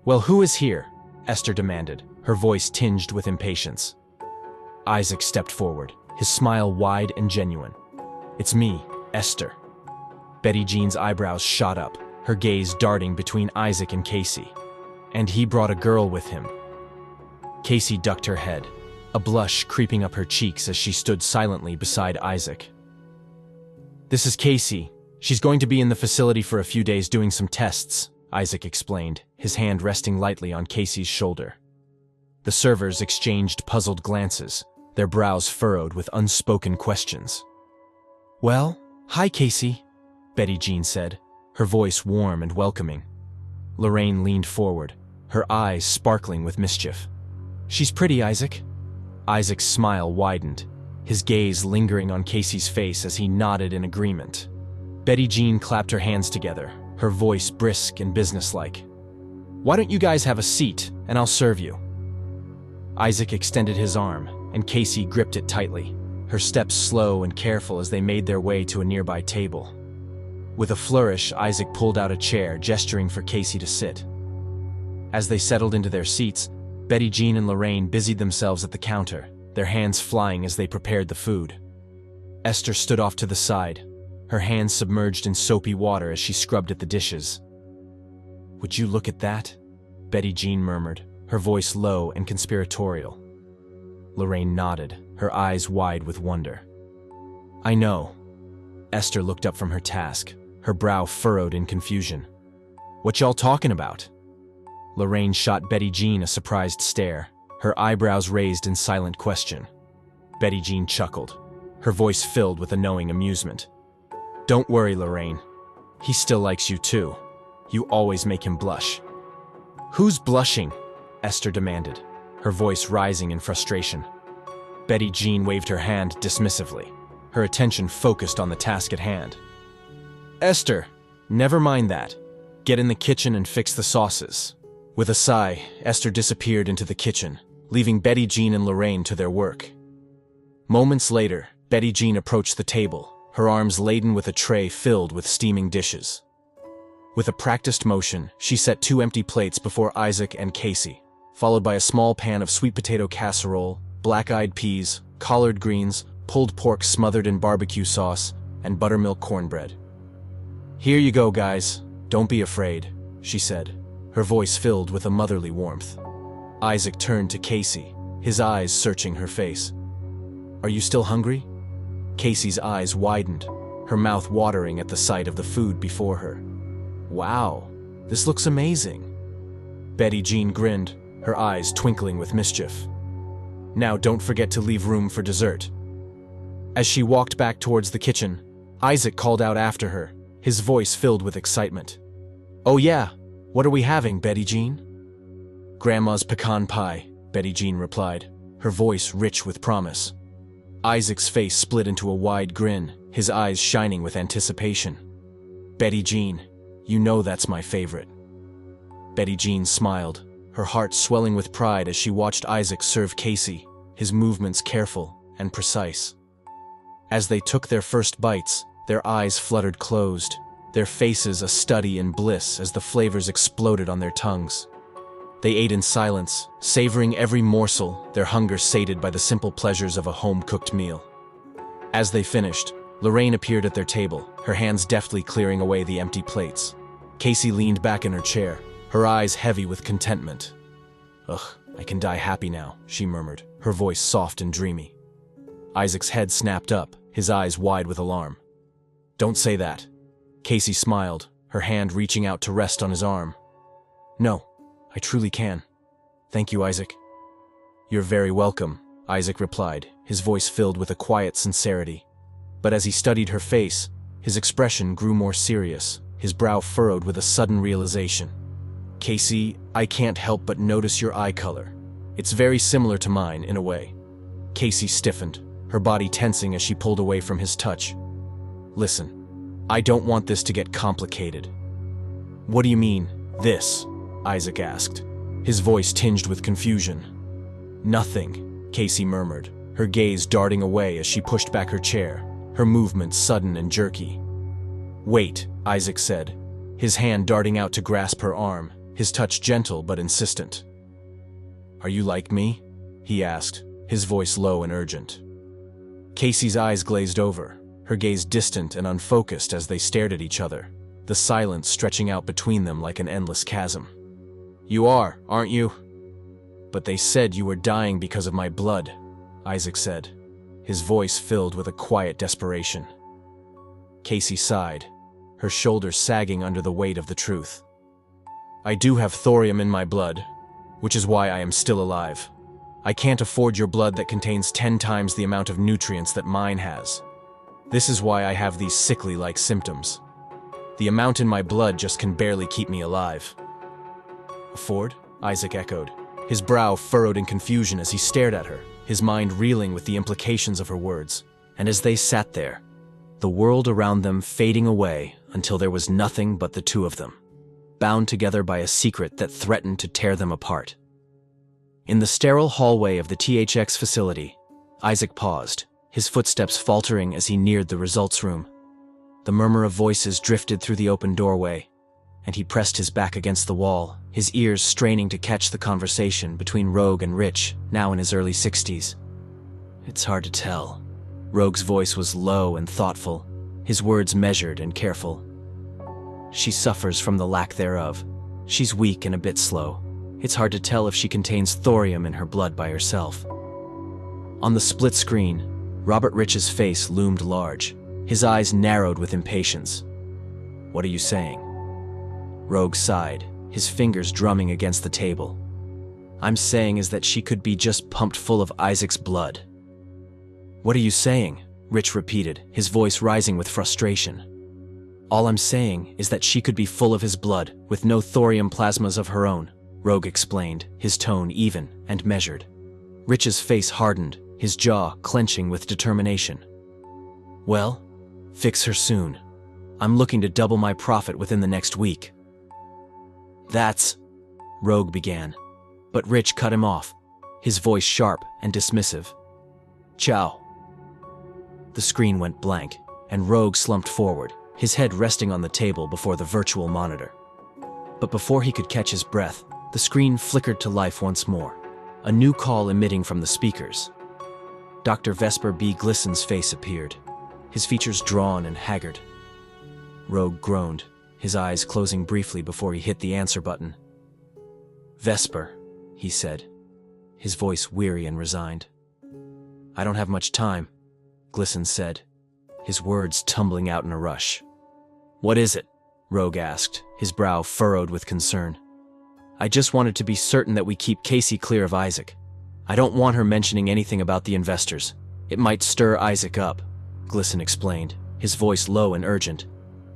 Well, who is here? Esther demanded, her voice tinged with impatience. Isaac stepped forward, his smile wide and genuine. It's me, Esther. Betty Jean's eyebrows shot up, her gaze darting between Isaac and Casey. And he brought a girl with him. Casey ducked her head, a blush creeping up her cheeks as she stood silently beside Isaac. This is Casey, She's going to be in the facility for a few days doing some tests, Isaac explained, his hand resting lightly on Casey's shoulder. The servers exchanged puzzled glances, their brows furrowed with unspoken questions. "Well, hi, Casey," Betty Jean said, her voice warm and welcoming. Lorraine leaned forward, her eyes sparkling with mischief. "She's pretty, Isaac." Isaac's smile widened, his gaze lingering on Casey's face as he nodded in agreement. Betty Jean clapped her hands together, her voice brisk and businesslike. "Why don't you guys have a seat, and I'll serve you?" Isaac extended his arm, and Casey gripped it tightly, her steps slow and careful as they made their way to a nearby table. With a flourish, Isaac pulled out a chair, gesturing for Casey to sit. As they settled into their seats, Betty Jean and Lorraine busied themselves at the counter, their hands flying as they prepared the food. Esther stood off to the side, her hands submerged in soapy water as she scrubbed at the dishes. "Would you look at that?" Betty Jean murmured, her voice low and conspiratorial. Lorraine nodded, her eyes wide with wonder. "I know." Esther looked up from her task, her brow furrowed in confusion. "What y'all talking about?" Lorraine shot Betty Jean a surprised stare, her eyebrows raised in silent question. Betty Jean chuckled, her voice filled with a knowing amusement. "Don't worry, Lorraine. He still likes you too. You always make him blush." "Who's blushing?" Esther demanded, her voice rising in frustration. Betty Jean waved her hand dismissively, her attention focused on the task at hand. "Esther, never mind that. Get in the kitchen and fix the sauces." With a sigh, Esther disappeared into the kitchen, leaving Betty Jean and Lorraine to their work. Moments later, Betty Jean approached the table, her arms laden with a tray filled with steaming dishes. With a practiced motion, she set 2 empty plates before Isaac and Casey, followed by a small pan of sweet potato casserole, black-eyed peas, collard greens, pulled pork smothered in barbecue sauce, and buttermilk cornbread. "Here you go, guys. Don't be afraid," she said, her voice filled with a motherly warmth. Isaac turned to Casey, his eyes searching her face. "Are you still hungry?" Casey's eyes widened, her mouth watering at the sight of the food before her. "Wow, this looks amazing." Betty Jean grinned, her eyes twinkling with mischief. "Now don't forget to leave room for dessert." As she walked back towards the kitchen, Isaac called out after her, his voice filled with excitement. "Oh yeah, what are we having, Betty Jean?" "Grandma's pecan pie," Betty Jean replied, her voice rich with promise. Isaac's face split into a wide grin, his eyes shining with anticipation. "Betty Jean, you know that's my favorite." Betty Jean smiled, her heart swelling with pride as she watched Isaac serve Casey, his movements careful and precise. As they took their first bites, their eyes fluttered closed, their faces a study in bliss as the flavors exploded on their tongues. They ate in silence, savoring every morsel, their hunger sated by the simple pleasures of a home-cooked meal. As they finished, Lorraine appeared at their table, her hands deftly clearing away the empty plates. Casey leaned back in her chair, her eyes heavy with contentment. "Ugh, I can die happy now," she murmured, her voice soft and dreamy. Isaac's head snapped up, his eyes wide with alarm. "Don't say that." Casey smiled, her hand reaching out to rest on his arm. "No, I truly can. Thank you, Isaac." "You're very welcome," Isaac replied, his voice filled with a quiet sincerity. But as he studied her face, his expression grew more serious, his brow furrowed with a sudden realization. "Casey, I can't help but notice your eye color. It's very similar to mine, in a way." Casey stiffened, her body tensing as she pulled away from his touch. "Listen, I don't want this to get complicated." "What do you mean, this?" Isaac asked, his voice tinged with confusion. "Nothing," Casey murmured, her gaze darting away as she pushed back her chair, her movements sudden and jerky. "Wait," Isaac said, his hand darting out to grasp her arm, his touch gentle but insistent. "Are you like me?" he asked, his voice low and urgent. Casey's eyes glazed over, her gaze distant and unfocused as they stared at each other, the silence stretching out between them like an endless chasm. "You are, aren't you?" "But they said you were dying because of my blood," Isaac said, his voice filled with a quiet desperation. Casey sighed, her shoulders sagging under the weight of the truth. I do have thorium in my blood, which is why I am still alive. I can't afford your blood that contains 10 times the amount of nutrients that mine has. This is why I have these sickly-like symptoms. The amount in my blood just can barely keep me alive. Afford? Isaac echoed, his brow furrowed in confusion as he stared at her, his mind reeling with the implications of her words. And as they sat there, the world around them fading away until there was nothing but the two of them, bound together by a secret that threatened to tear them apart. In the sterile hallway of the THX facility, Isaac paused, his footsteps faltering as he neared the results room. The murmur of voices drifted through the open doorway, and he pressed his back against the wall, his ears straining to catch the conversation between Rogue and Rich, now in his early 60s. It's hard to tell. Rogue's voice was low and thoughtful, his words measured and careful. She suffers from the lack thereof. She's weak and a bit slow. It's hard to tell if she contains thorium in her blood by herself. On the split screen, Robert Rich's face loomed large, his eyes narrowed with impatience. What are you saying? Rogue sighed, his fingers drumming against the table. I'm saying is that she could be just pumped full of Isaac's blood. What are you saying? Rich repeated, his voice rising with frustration. All I'm saying is that she could be full of his blood, with no thorium plasmas of her own, Rogue explained, his tone even and measured. Rich's face hardened, his jaw clenching with determination. Well, fix her soon. I'm looking to double my profit within the next week. That's... Rogue began, but Rich cut him off, his voice sharp and dismissive. Ciao. The screen went blank, and Rogue slumped forward, his head resting on the table before the virtual monitor. But before he could catch his breath, the screen flickered to life once more, a new call emitting from the speakers. Dr. Vesper B. Glisson's face appeared, his features drawn and haggard. Rogue groaned, his eyes closing briefly before he hit the answer button. Vesper, he said, his voice weary and resigned. I don't have much time, Glisson said, his words tumbling out in a rush. What is it? Rogue asked, his brow furrowed with concern. I just wanted to be certain that we keep Casey clear of Isaac. I don't want her mentioning anything about the investors. It might stir Isaac up, Glisson explained, his voice low and urgent.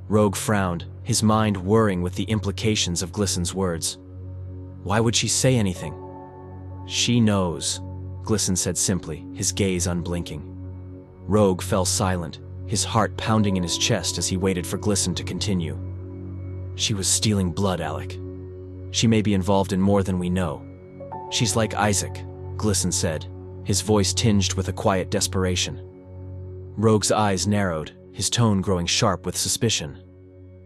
Rogue frowned, his mind whirring with the implications of Glisson's words. Why would she say anything? She knows, Glisson said simply, his gaze unblinking. Rogue fell silent, his heart pounding in his chest as he waited for Glisson to continue. She was stealing blood, Alec. She may be involved in more than we know. She's like Isaac, Glisson said, his voice tinged with a quiet desperation. Rogue's eyes narrowed, his tone growing sharp with suspicion.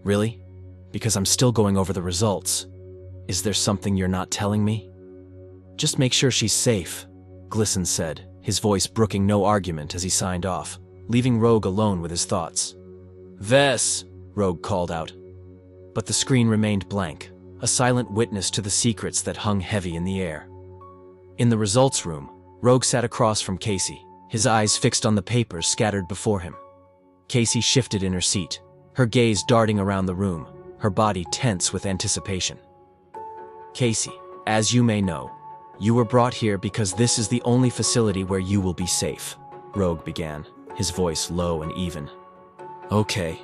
Really? Because I'm still going over the results. Is there something you're not telling me? Just make sure she's safe, Glisson said, his voice brooking no argument as he signed off, leaving Rogue alone with his thoughts. Ves, Rogue called out. But the screen remained blank, a silent witness to the secrets that hung heavy in the air. In the results room, Rogue sat across from Casey, his eyes fixed on the papers scattered before him. Casey shifted in her seat, her gaze darting around the room, her body tense with anticipation. Casey, as you may know, you were brought here because this is the only facility where you will be safe, Rogue began, his voice low and even. Okay,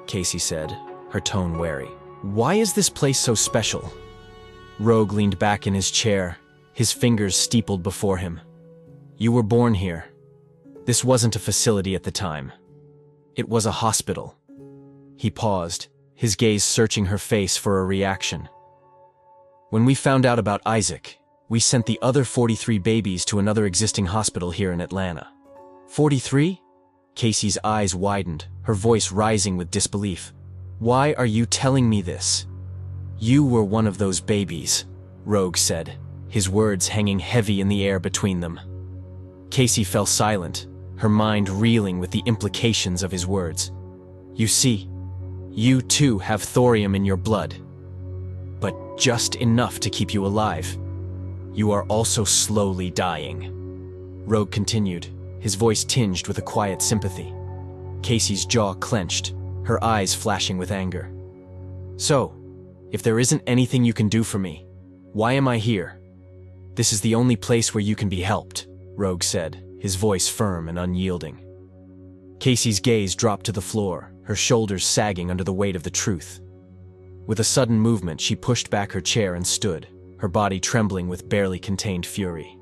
Casey said, her tone wary. Why is this place so special? Rogue leaned back in his chair, his fingers steepled before him. You were born here. This wasn't a facility at the time. It was a hospital. He paused, his gaze searching her face for a reaction. When we found out about Isaac, we sent the other 43 babies to another existing hospital here in Atlanta. 43? Casey's eyes widened, her voice rising with disbelief. Why are you telling me this? You were one of those babies, Rogue said, his words hanging heavy in the air between them. Casey fell silent, her mind reeling with the implications of his words. You see, you too have thorium in your blood, but just enough to keep you alive. You are also slowly dying. Rogue continued, his voice tinged with a quiet sympathy. Casey's jaw clenched, her eyes flashing with anger. "So, if there isn't anything you can do for me, why am I here? This is the only place where you can be helped," Rogue said, his voice firm and unyielding. Casey's gaze dropped to the floor, her shoulders sagging under the weight of the truth. With a sudden movement, she pushed back her chair and stood, her body trembling with barely contained fury.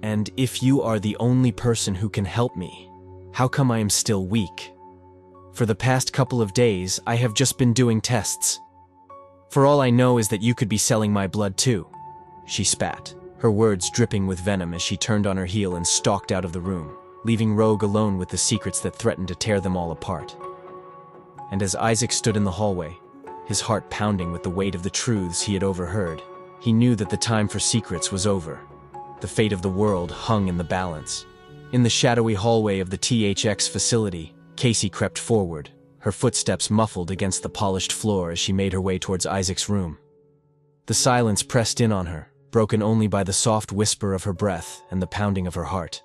"And if you are the only person who can help me, how come I am still weak? For the past couple of days, I have just been doing tests. For all I know is that you could be selling my blood too," she spat, her words dripping with venom as she turned on her heel and stalked out of the room, leaving Rogue alone with the secrets that threatened to tear them all apart. And as Isaac stood in the hallway, his heart pounding with the weight of the truths he had overheard, he knew that the time for secrets was over. The fate of the world hung in the balance. In the shadowy hallway of the THX facility, Casey crept forward, her footsteps muffled against the polished floor as she made her way towards Isaac's room. The silence pressed in on her, broken only by the soft whisper of her breath and the pounding of her heart.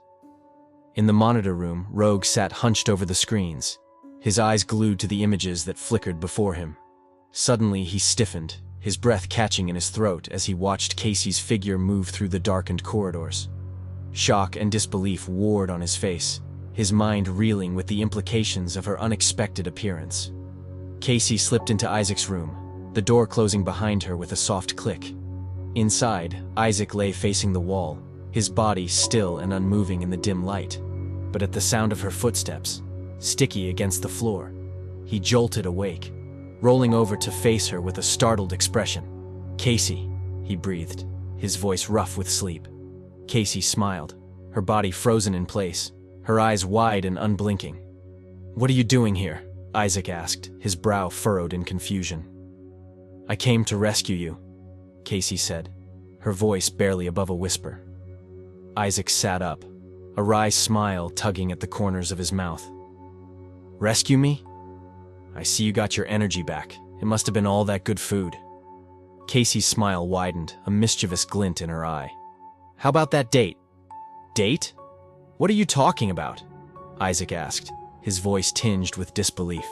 In the monitor room, Rogue sat hunched over the screens, his eyes glued to the images that flickered before him. Suddenly, he stiffened, his breath catching in his throat as he watched Casey's figure move through the darkened corridors. Shock and disbelief warred on his face, his mind reeling with the implications of her unexpected appearance. Casey slipped into Isaac's room, the door closing behind her with a soft click. Inside, Isaac lay facing the wall, his body still and unmoving in the dim light. But at the sound of her footsteps, sticky against the floor, he jolted awake, rolling over to face her with a startled expression. "Casey," he breathed, his voice rough with sleep. Casey smiled, her body frozen in place, her eyes wide and unblinking. "What are you doing here?" Isaac asked, his brow furrowed in confusion. "I came to rescue you," Casey said, her voice barely above a whisper. Isaac sat up, a wry smile tugging at the corners of his mouth. "Rescue me? I see you got your energy back. It must have been all that good food." Casey's smile widened, a mischievous glint in her eye. "How about that date?" "Date? What are you talking about?" Isaac asked, his voice tinged with disbelief.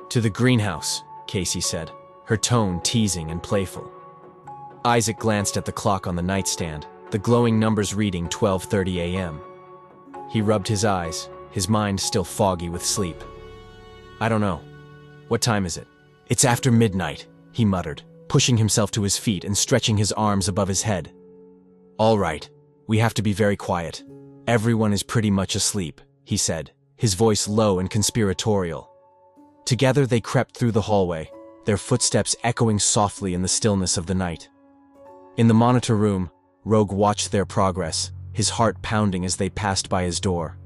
"To the greenhouse," Casey said, her tone teasing and playful. Isaac glanced at the clock on the nightstand, the glowing numbers reading 12:30 a.m. He rubbed his eyes, his mind still foggy with sleep. "I don't know. What time is it?" "It's after midnight," he muttered, pushing himself to his feet and stretching his arms above his head. "All right, we have to be very quiet. Everyone is pretty much asleep," he said, his voice low and conspiratorial. Together they crept through the hallway, their footsteps echoing softly in the stillness of the night. In the monitor room, Rogue watched their progress, his heart pounding as they passed by his door.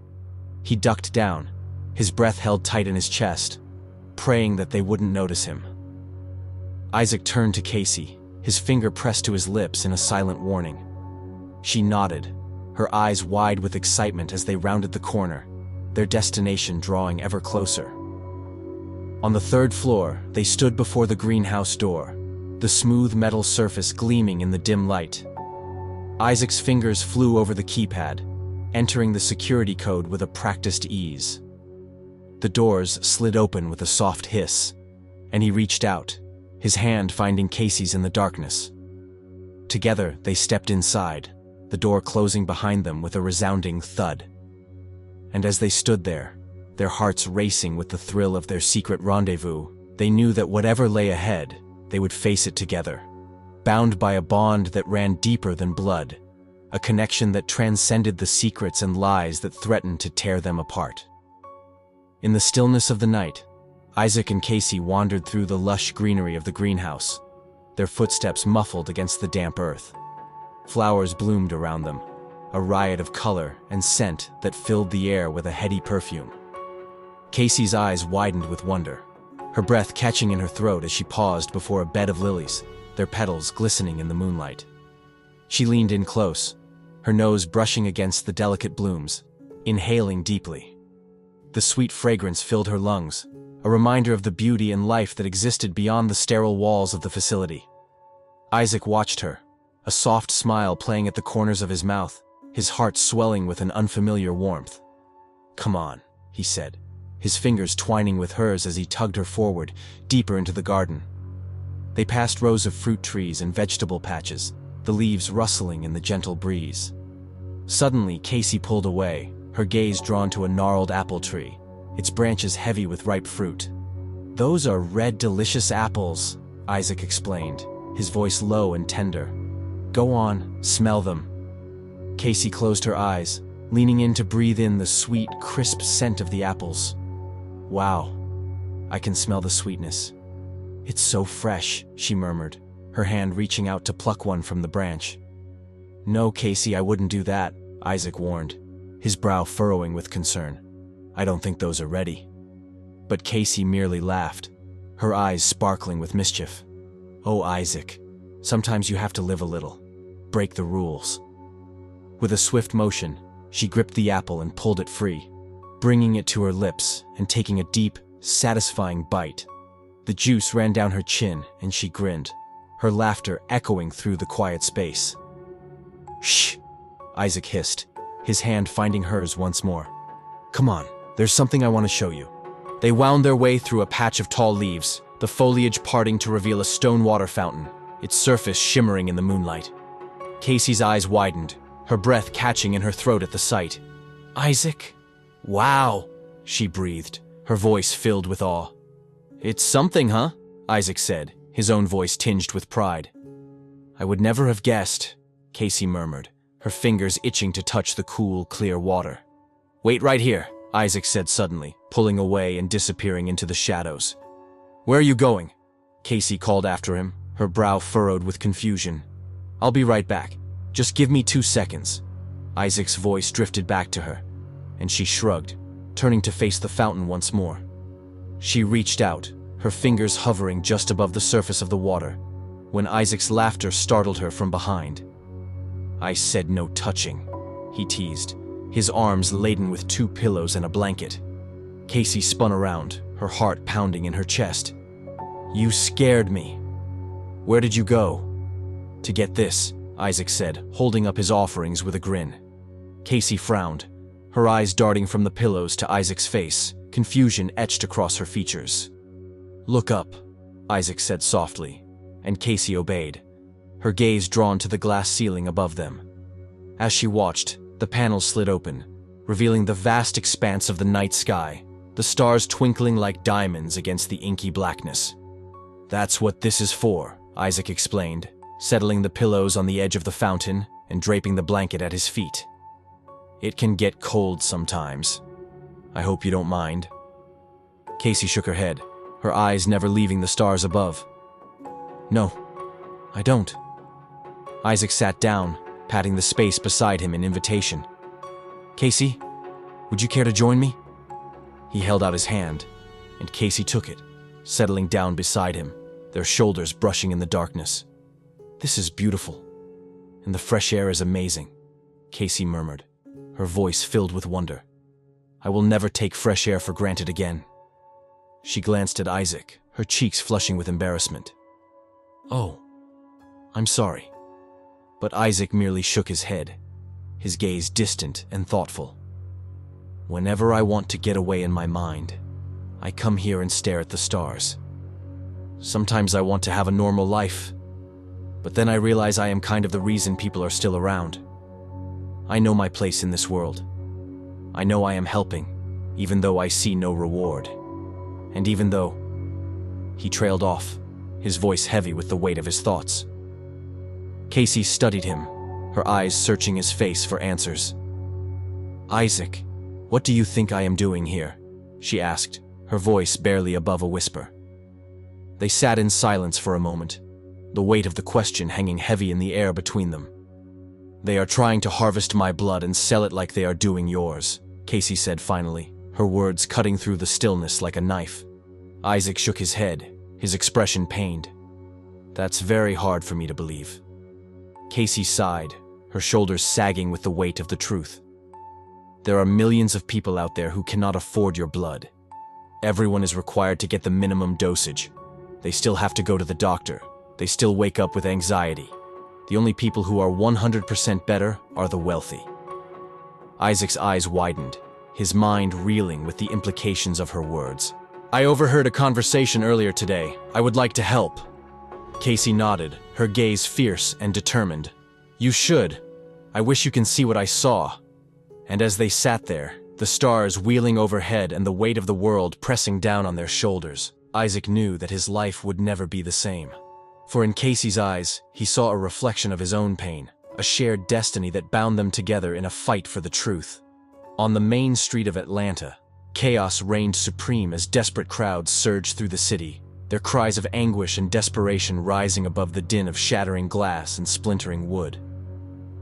He ducked down, his breath held tight in his chest, praying that they wouldn't notice him. Isaac turned to Casey, his finger pressed to his lips in a silent warning. She nodded, her eyes wide with excitement as they rounded the corner, their destination drawing ever closer. On the third floor, they stood before the greenhouse door, the smooth metal surface gleaming in the dim light. Isaac's fingers flew over the keypad, entering the security code with a practiced ease. The doors slid open with a soft hiss, and he reached out, his hand finding Casey's in the darkness. Together, they stepped inside, the door closing behind them with a resounding thud. And as they stood there, their hearts racing with the thrill of their secret rendezvous, they knew that whatever lay ahead, they would face it together, bound by a bond that ran deeper than blood, a connection that transcended the secrets and lies that threatened to tear them apart. In the stillness of the night, Isaac and Casey wandered through the lush greenery of the greenhouse, their footsteps muffled against the damp earth. Flowers bloomed around them, a riot of color and scent that filled the air with a heady perfume. Casey's eyes widened with wonder, her breath catching in her throat as she paused before a bed of lilies, their petals glistening in the moonlight. She leaned in close, her nose brushing against the delicate blooms, inhaling deeply. The sweet fragrance filled her lungs, a reminder of the beauty and life that existed beyond the sterile walls of the facility. Isaac watched her, a soft smile playing at the corners of his mouth, his heart swelling with an unfamiliar warmth. "Come on," he said, his fingers twining with hers as he tugged her forward, deeper into the garden. They passed rows of fruit trees and vegetable patches, the leaves rustling in the gentle breeze. Suddenly, Casey pulled away, her gaze drawn to a gnarled apple tree, its branches heavy with ripe fruit. "Those are red, delicious apples," Isaac explained, his voice low and tender. "Go on, smell them." Casey closed her eyes, leaning in to breathe in the sweet, crisp scent of the apples. "Wow, I can smell the sweetness. It's so fresh," she murmured, her hand reaching out to pluck one from the branch. "No, Casey, I wouldn't do that," Isaac warned, his brow furrowing with concern. "I don't think those are ready." But Casey merely laughed, her eyes sparkling with mischief. "Oh, Isaac, sometimes you have to live a little, break the rules." With a swift motion, she gripped the apple and pulled it free, bringing it to her lips and taking a deep, satisfying bite. The juice ran down her chin and she grinned, her laughter echoing through the quiet space. "Shh," Isaac hissed, his hand finding hers once more. "Come on, there's something I want to show you." They wound their way through a patch of tall leaves, the foliage parting to reveal a stone water fountain, its surface shimmering in the moonlight. Casey's eyes widened, her breath catching in her throat at the sight. "Isaac? Wow," she breathed, her voice filled with awe. "It's something, huh?" Isaac said, his own voice tinged with pride. "I would never have guessed," Casey murmured, her fingers itching to touch the cool, clear water. "Wait right here," Isaac said suddenly, pulling away and disappearing into the shadows. "Where are you going?" Casey called after him, her brow furrowed with confusion. "I'll be right back. Just give me 2 seconds." Isaac's voice drifted back to her, and she shrugged, turning to face the fountain once more. She reached out, her fingers hovering just above the surface of the water, when Isaac's laughter startled her from behind. "I said no touching," he teased, his arms laden with 2 pillows and a blanket. Casey spun around, her heart pounding in her chest. "You scared me. Where did you go?" "To get this," Isaac said, holding up his offerings with a grin. Casey frowned, her eyes darting from the pillows to Isaac's face, confusion etched across her features. "Look up," Isaac said softly, and Casey obeyed, her gaze drawn to the glass ceiling above them. As she watched, the panels slid open, revealing the vast expanse of the night sky, the stars twinkling like diamonds against the inky blackness. "That's what this is for," Isaac explained, settling the pillows on the edge of the fountain and draping the blanket at his feet. "It can get cold sometimes. I hope you don't mind." Casey shook her head, her eyes never leaving the stars above. "No, I don't." Isaac sat down, patting the space beside him in invitation. "Casey, would you care to join me?" He held out his hand, and Casey took it, settling down beside him, their shoulders brushing in the darkness. "This is beautiful, and the fresh air is amazing," Casey murmured, her voice filled with wonder. "I will never take fresh air for granted again." She glanced at Isaac, her cheeks flushing with embarrassment. "Oh, I'm sorry." But Isaac merely shook his head, his gaze distant and thoughtful. "Whenever I want to get away in my mind, I come here and stare at the stars. Sometimes I want to have a normal life, but then I realize I am kind of the reason people are still around. I know my place in this world. I know I am helping, even though I see no reward. And even though..." He trailed off, his voice heavy with the weight of his thoughts. Casey studied him, her eyes searching his face for answers. "Isaac, what do you think I am doing here?" she asked, her voice barely above a whisper. They sat in silence for a moment, the weight of the question hanging heavy in the air between them. "They are trying to harvest my blood and sell it like they are doing yours," Casey said finally, her words cutting through the stillness like a knife. Isaac shook his head, his expression pained. "That's very hard for me to believe." Casey sighed, her shoulders sagging with the weight of the truth. "There are millions of people out there who cannot afford your blood. Everyone is required to get the minimum dosage. They still have to go to the doctor. They still wake up with anxiety. The only people who are 100% better are the wealthy." Isaac's eyes widened, his mind reeling with the implications of her words. "I overheard a conversation earlier today. I would like to help." Casey nodded, her gaze fierce and determined. "You should. I wish you can see what I saw." And as they sat there, the stars wheeling overhead and the weight of the world pressing down on their shoulders, Isaac knew that his life would never be the same. For in Casey's eyes, he saw a reflection of his own pain, a shared destiny that bound them together in a fight for the truth. On the main street of Atlanta, chaos reigned supreme as desperate crowds surged through the city, their cries of anguish and desperation rising above the din of shattering glass and splintering wood.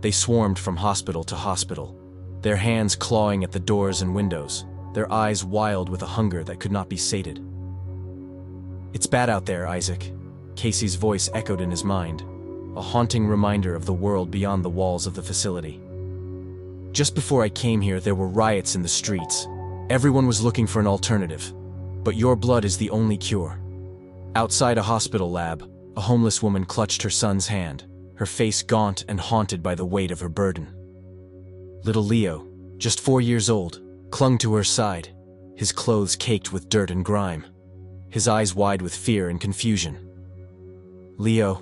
They swarmed from hospital to hospital, their hands clawing at the doors and windows, their eyes wild with a hunger that could not be sated. "It's bad out there, Isaac," Casey's voice echoed in his mind, a haunting reminder of the world beyond the walls of the facility. "Just before I came here, there were riots in the streets. Everyone was looking for an alternative, but your blood is the only cure." Outside a hospital lab, a homeless woman clutched her son's hand, her face gaunt and haunted by the weight of her burden. Little Leo, just 4 years old, clung to her side, his clothes caked with dirt and grime, his eyes wide with fear and confusion. "Leo,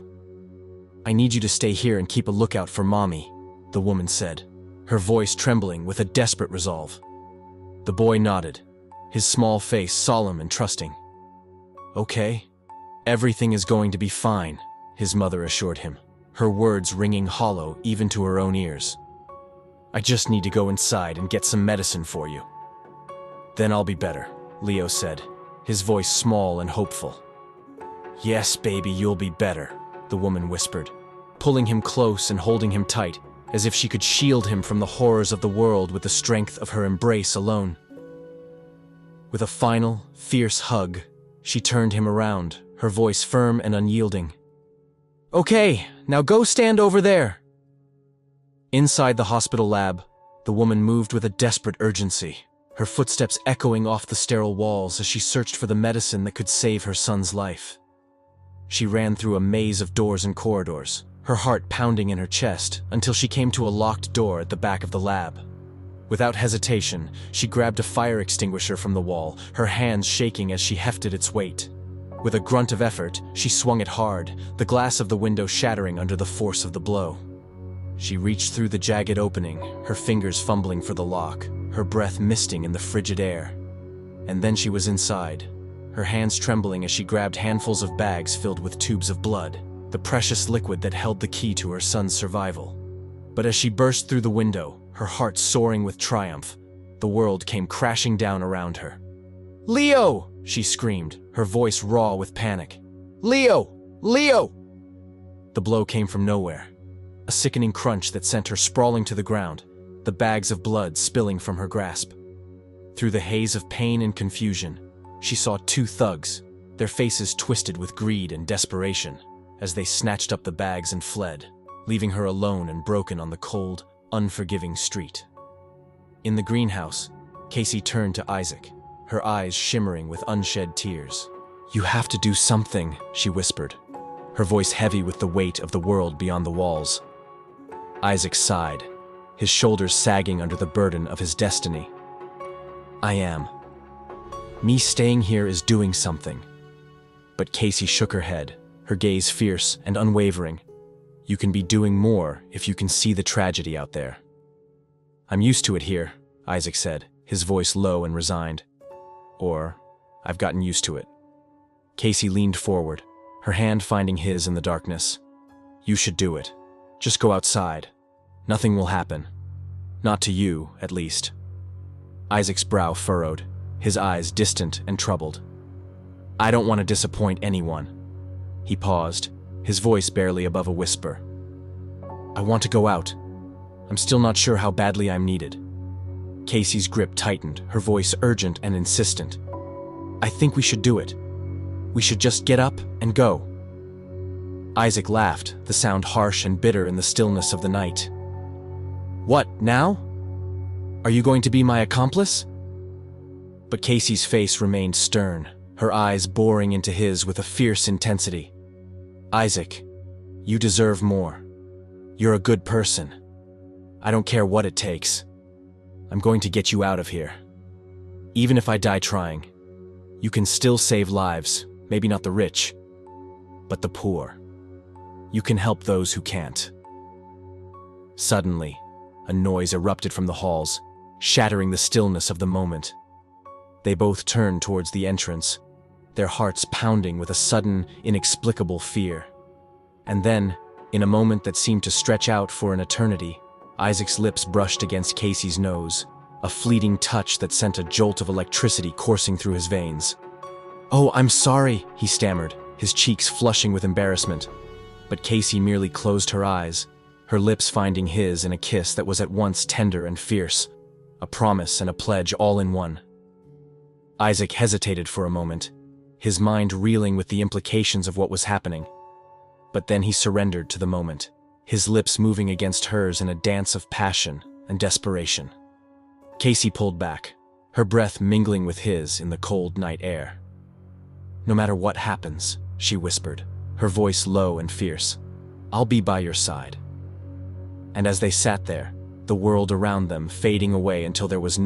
I need you to stay here and keep a lookout for Mommy," the woman said, her voice trembling with a desperate resolve. The boy nodded, his small face solemn and trusting. "Okay, everything is going to be fine," his mother assured him, her words ringing hollow even to her own ears. "I just need to go inside and get some medicine for you. Then I'll be better," Leo said, his voice small and hopeful. "Yes, baby, you'll be better," the woman whispered, pulling him close and holding him tight, as if she could shield him from the horrors of the world with the strength of her embrace alone. With a final, fierce hug, she turned him around, her voice firm and unyielding. "Okay, now go stand over there." Inside the hospital lab, the woman moved with a desperate urgency, her footsteps echoing off the sterile walls as she searched for the medicine that could save her son's life. She ran through a maze of doors and corridors, her heart pounding in her chest, until she came to a locked door at the back of the lab. Without hesitation, she grabbed a fire extinguisher from the wall, her hands shaking as she hefted its weight. With a grunt of effort, she swung it hard, the glass of the window shattering under the force of the blow. She reached through the jagged opening, her fingers fumbling for the lock, her breath misting in the frigid air. And then she was inside, her hands trembling as she grabbed handfuls of bags filled with tubes of blood, the precious liquid that held the key to her son's survival. But as she burst through the window, her heart soaring with triumph, the world came crashing down around her. "Leo!" she screamed, her voice raw with panic. "Leo! Leo!" The blow came from nowhere, a sickening crunch that sent her sprawling to the ground, the bags of blood spilling from her grasp. Through the haze of pain and confusion, she saw 2 thugs, their faces twisted with greed and desperation, as they snatched up the bags and fled, leaving her alone and broken on the cold, unforgiving street. In the greenhouse, Casey turned to Isaac, her eyes shimmering with unshed tears. "You have to do something," she whispered, her voice heavy with the weight of the world beyond the walls. Isaac sighed, his shoulders sagging under the burden of his destiny. "I am. Me staying here is doing something." But Casey shook her head, her gaze fierce and unwavering. "You can be doing more if you can see the tragedy out there." "I'm used to it here," Isaac said, his voice low and resigned. "Or, I've gotten used to it." Casey leaned forward, her hand finding his in the darkness. "You should do it. Just go outside. Nothing will happen. Not to you, at least." Isaac's brow furrowed, his eyes distant and troubled. "I don't want to disappoint anyone." He paused, his voice barely above a whisper. "I want to go out. I'm still not sure how badly I'm needed." Casey's grip tightened, her voice urgent and insistent. "I think we should do it. We should just get up and go." Isaac laughed, the sound harsh and bitter in the stillness of the night. "What, now? Are you going to be my accomplice?" But Casey's face remained stern, her eyes boring into his with a fierce intensity. "Isaac, you deserve more. You're a good person. I don't care what it takes. I'm going to get you out of here." Even if I die trying, you can still save lives, maybe not the rich, but the poor. You can help those who can't." Suddenly, a noise erupted from the halls, shattering the stillness of the moment. They both turned towards the entrance, their hearts pounding with a sudden, inexplicable fear. And then, in a moment that seemed to stretch out for an eternity, Isaac's lips brushed against Casey's nose, a fleeting touch that sent a jolt of electricity coursing through his veins. "Oh, I'm sorry," he stammered, his cheeks flushing with embarrassment. But Casey merely closed her eyes, her lips finding his in a kiss that was at once tender and fierce, a promise and a pledge all in one. Isaac hesitated for a moment, his mind reeling with the implications of what was happening. But then he surrendered to the moment, his lips moving against hers in a dance of passion and desperation. Casey pulled back, her breath mingling with his in the cold night air. "No matter what happens," she whispered, her voice low and fierce, "I'll be by your side." And as they sat there, the world around them fading away until there was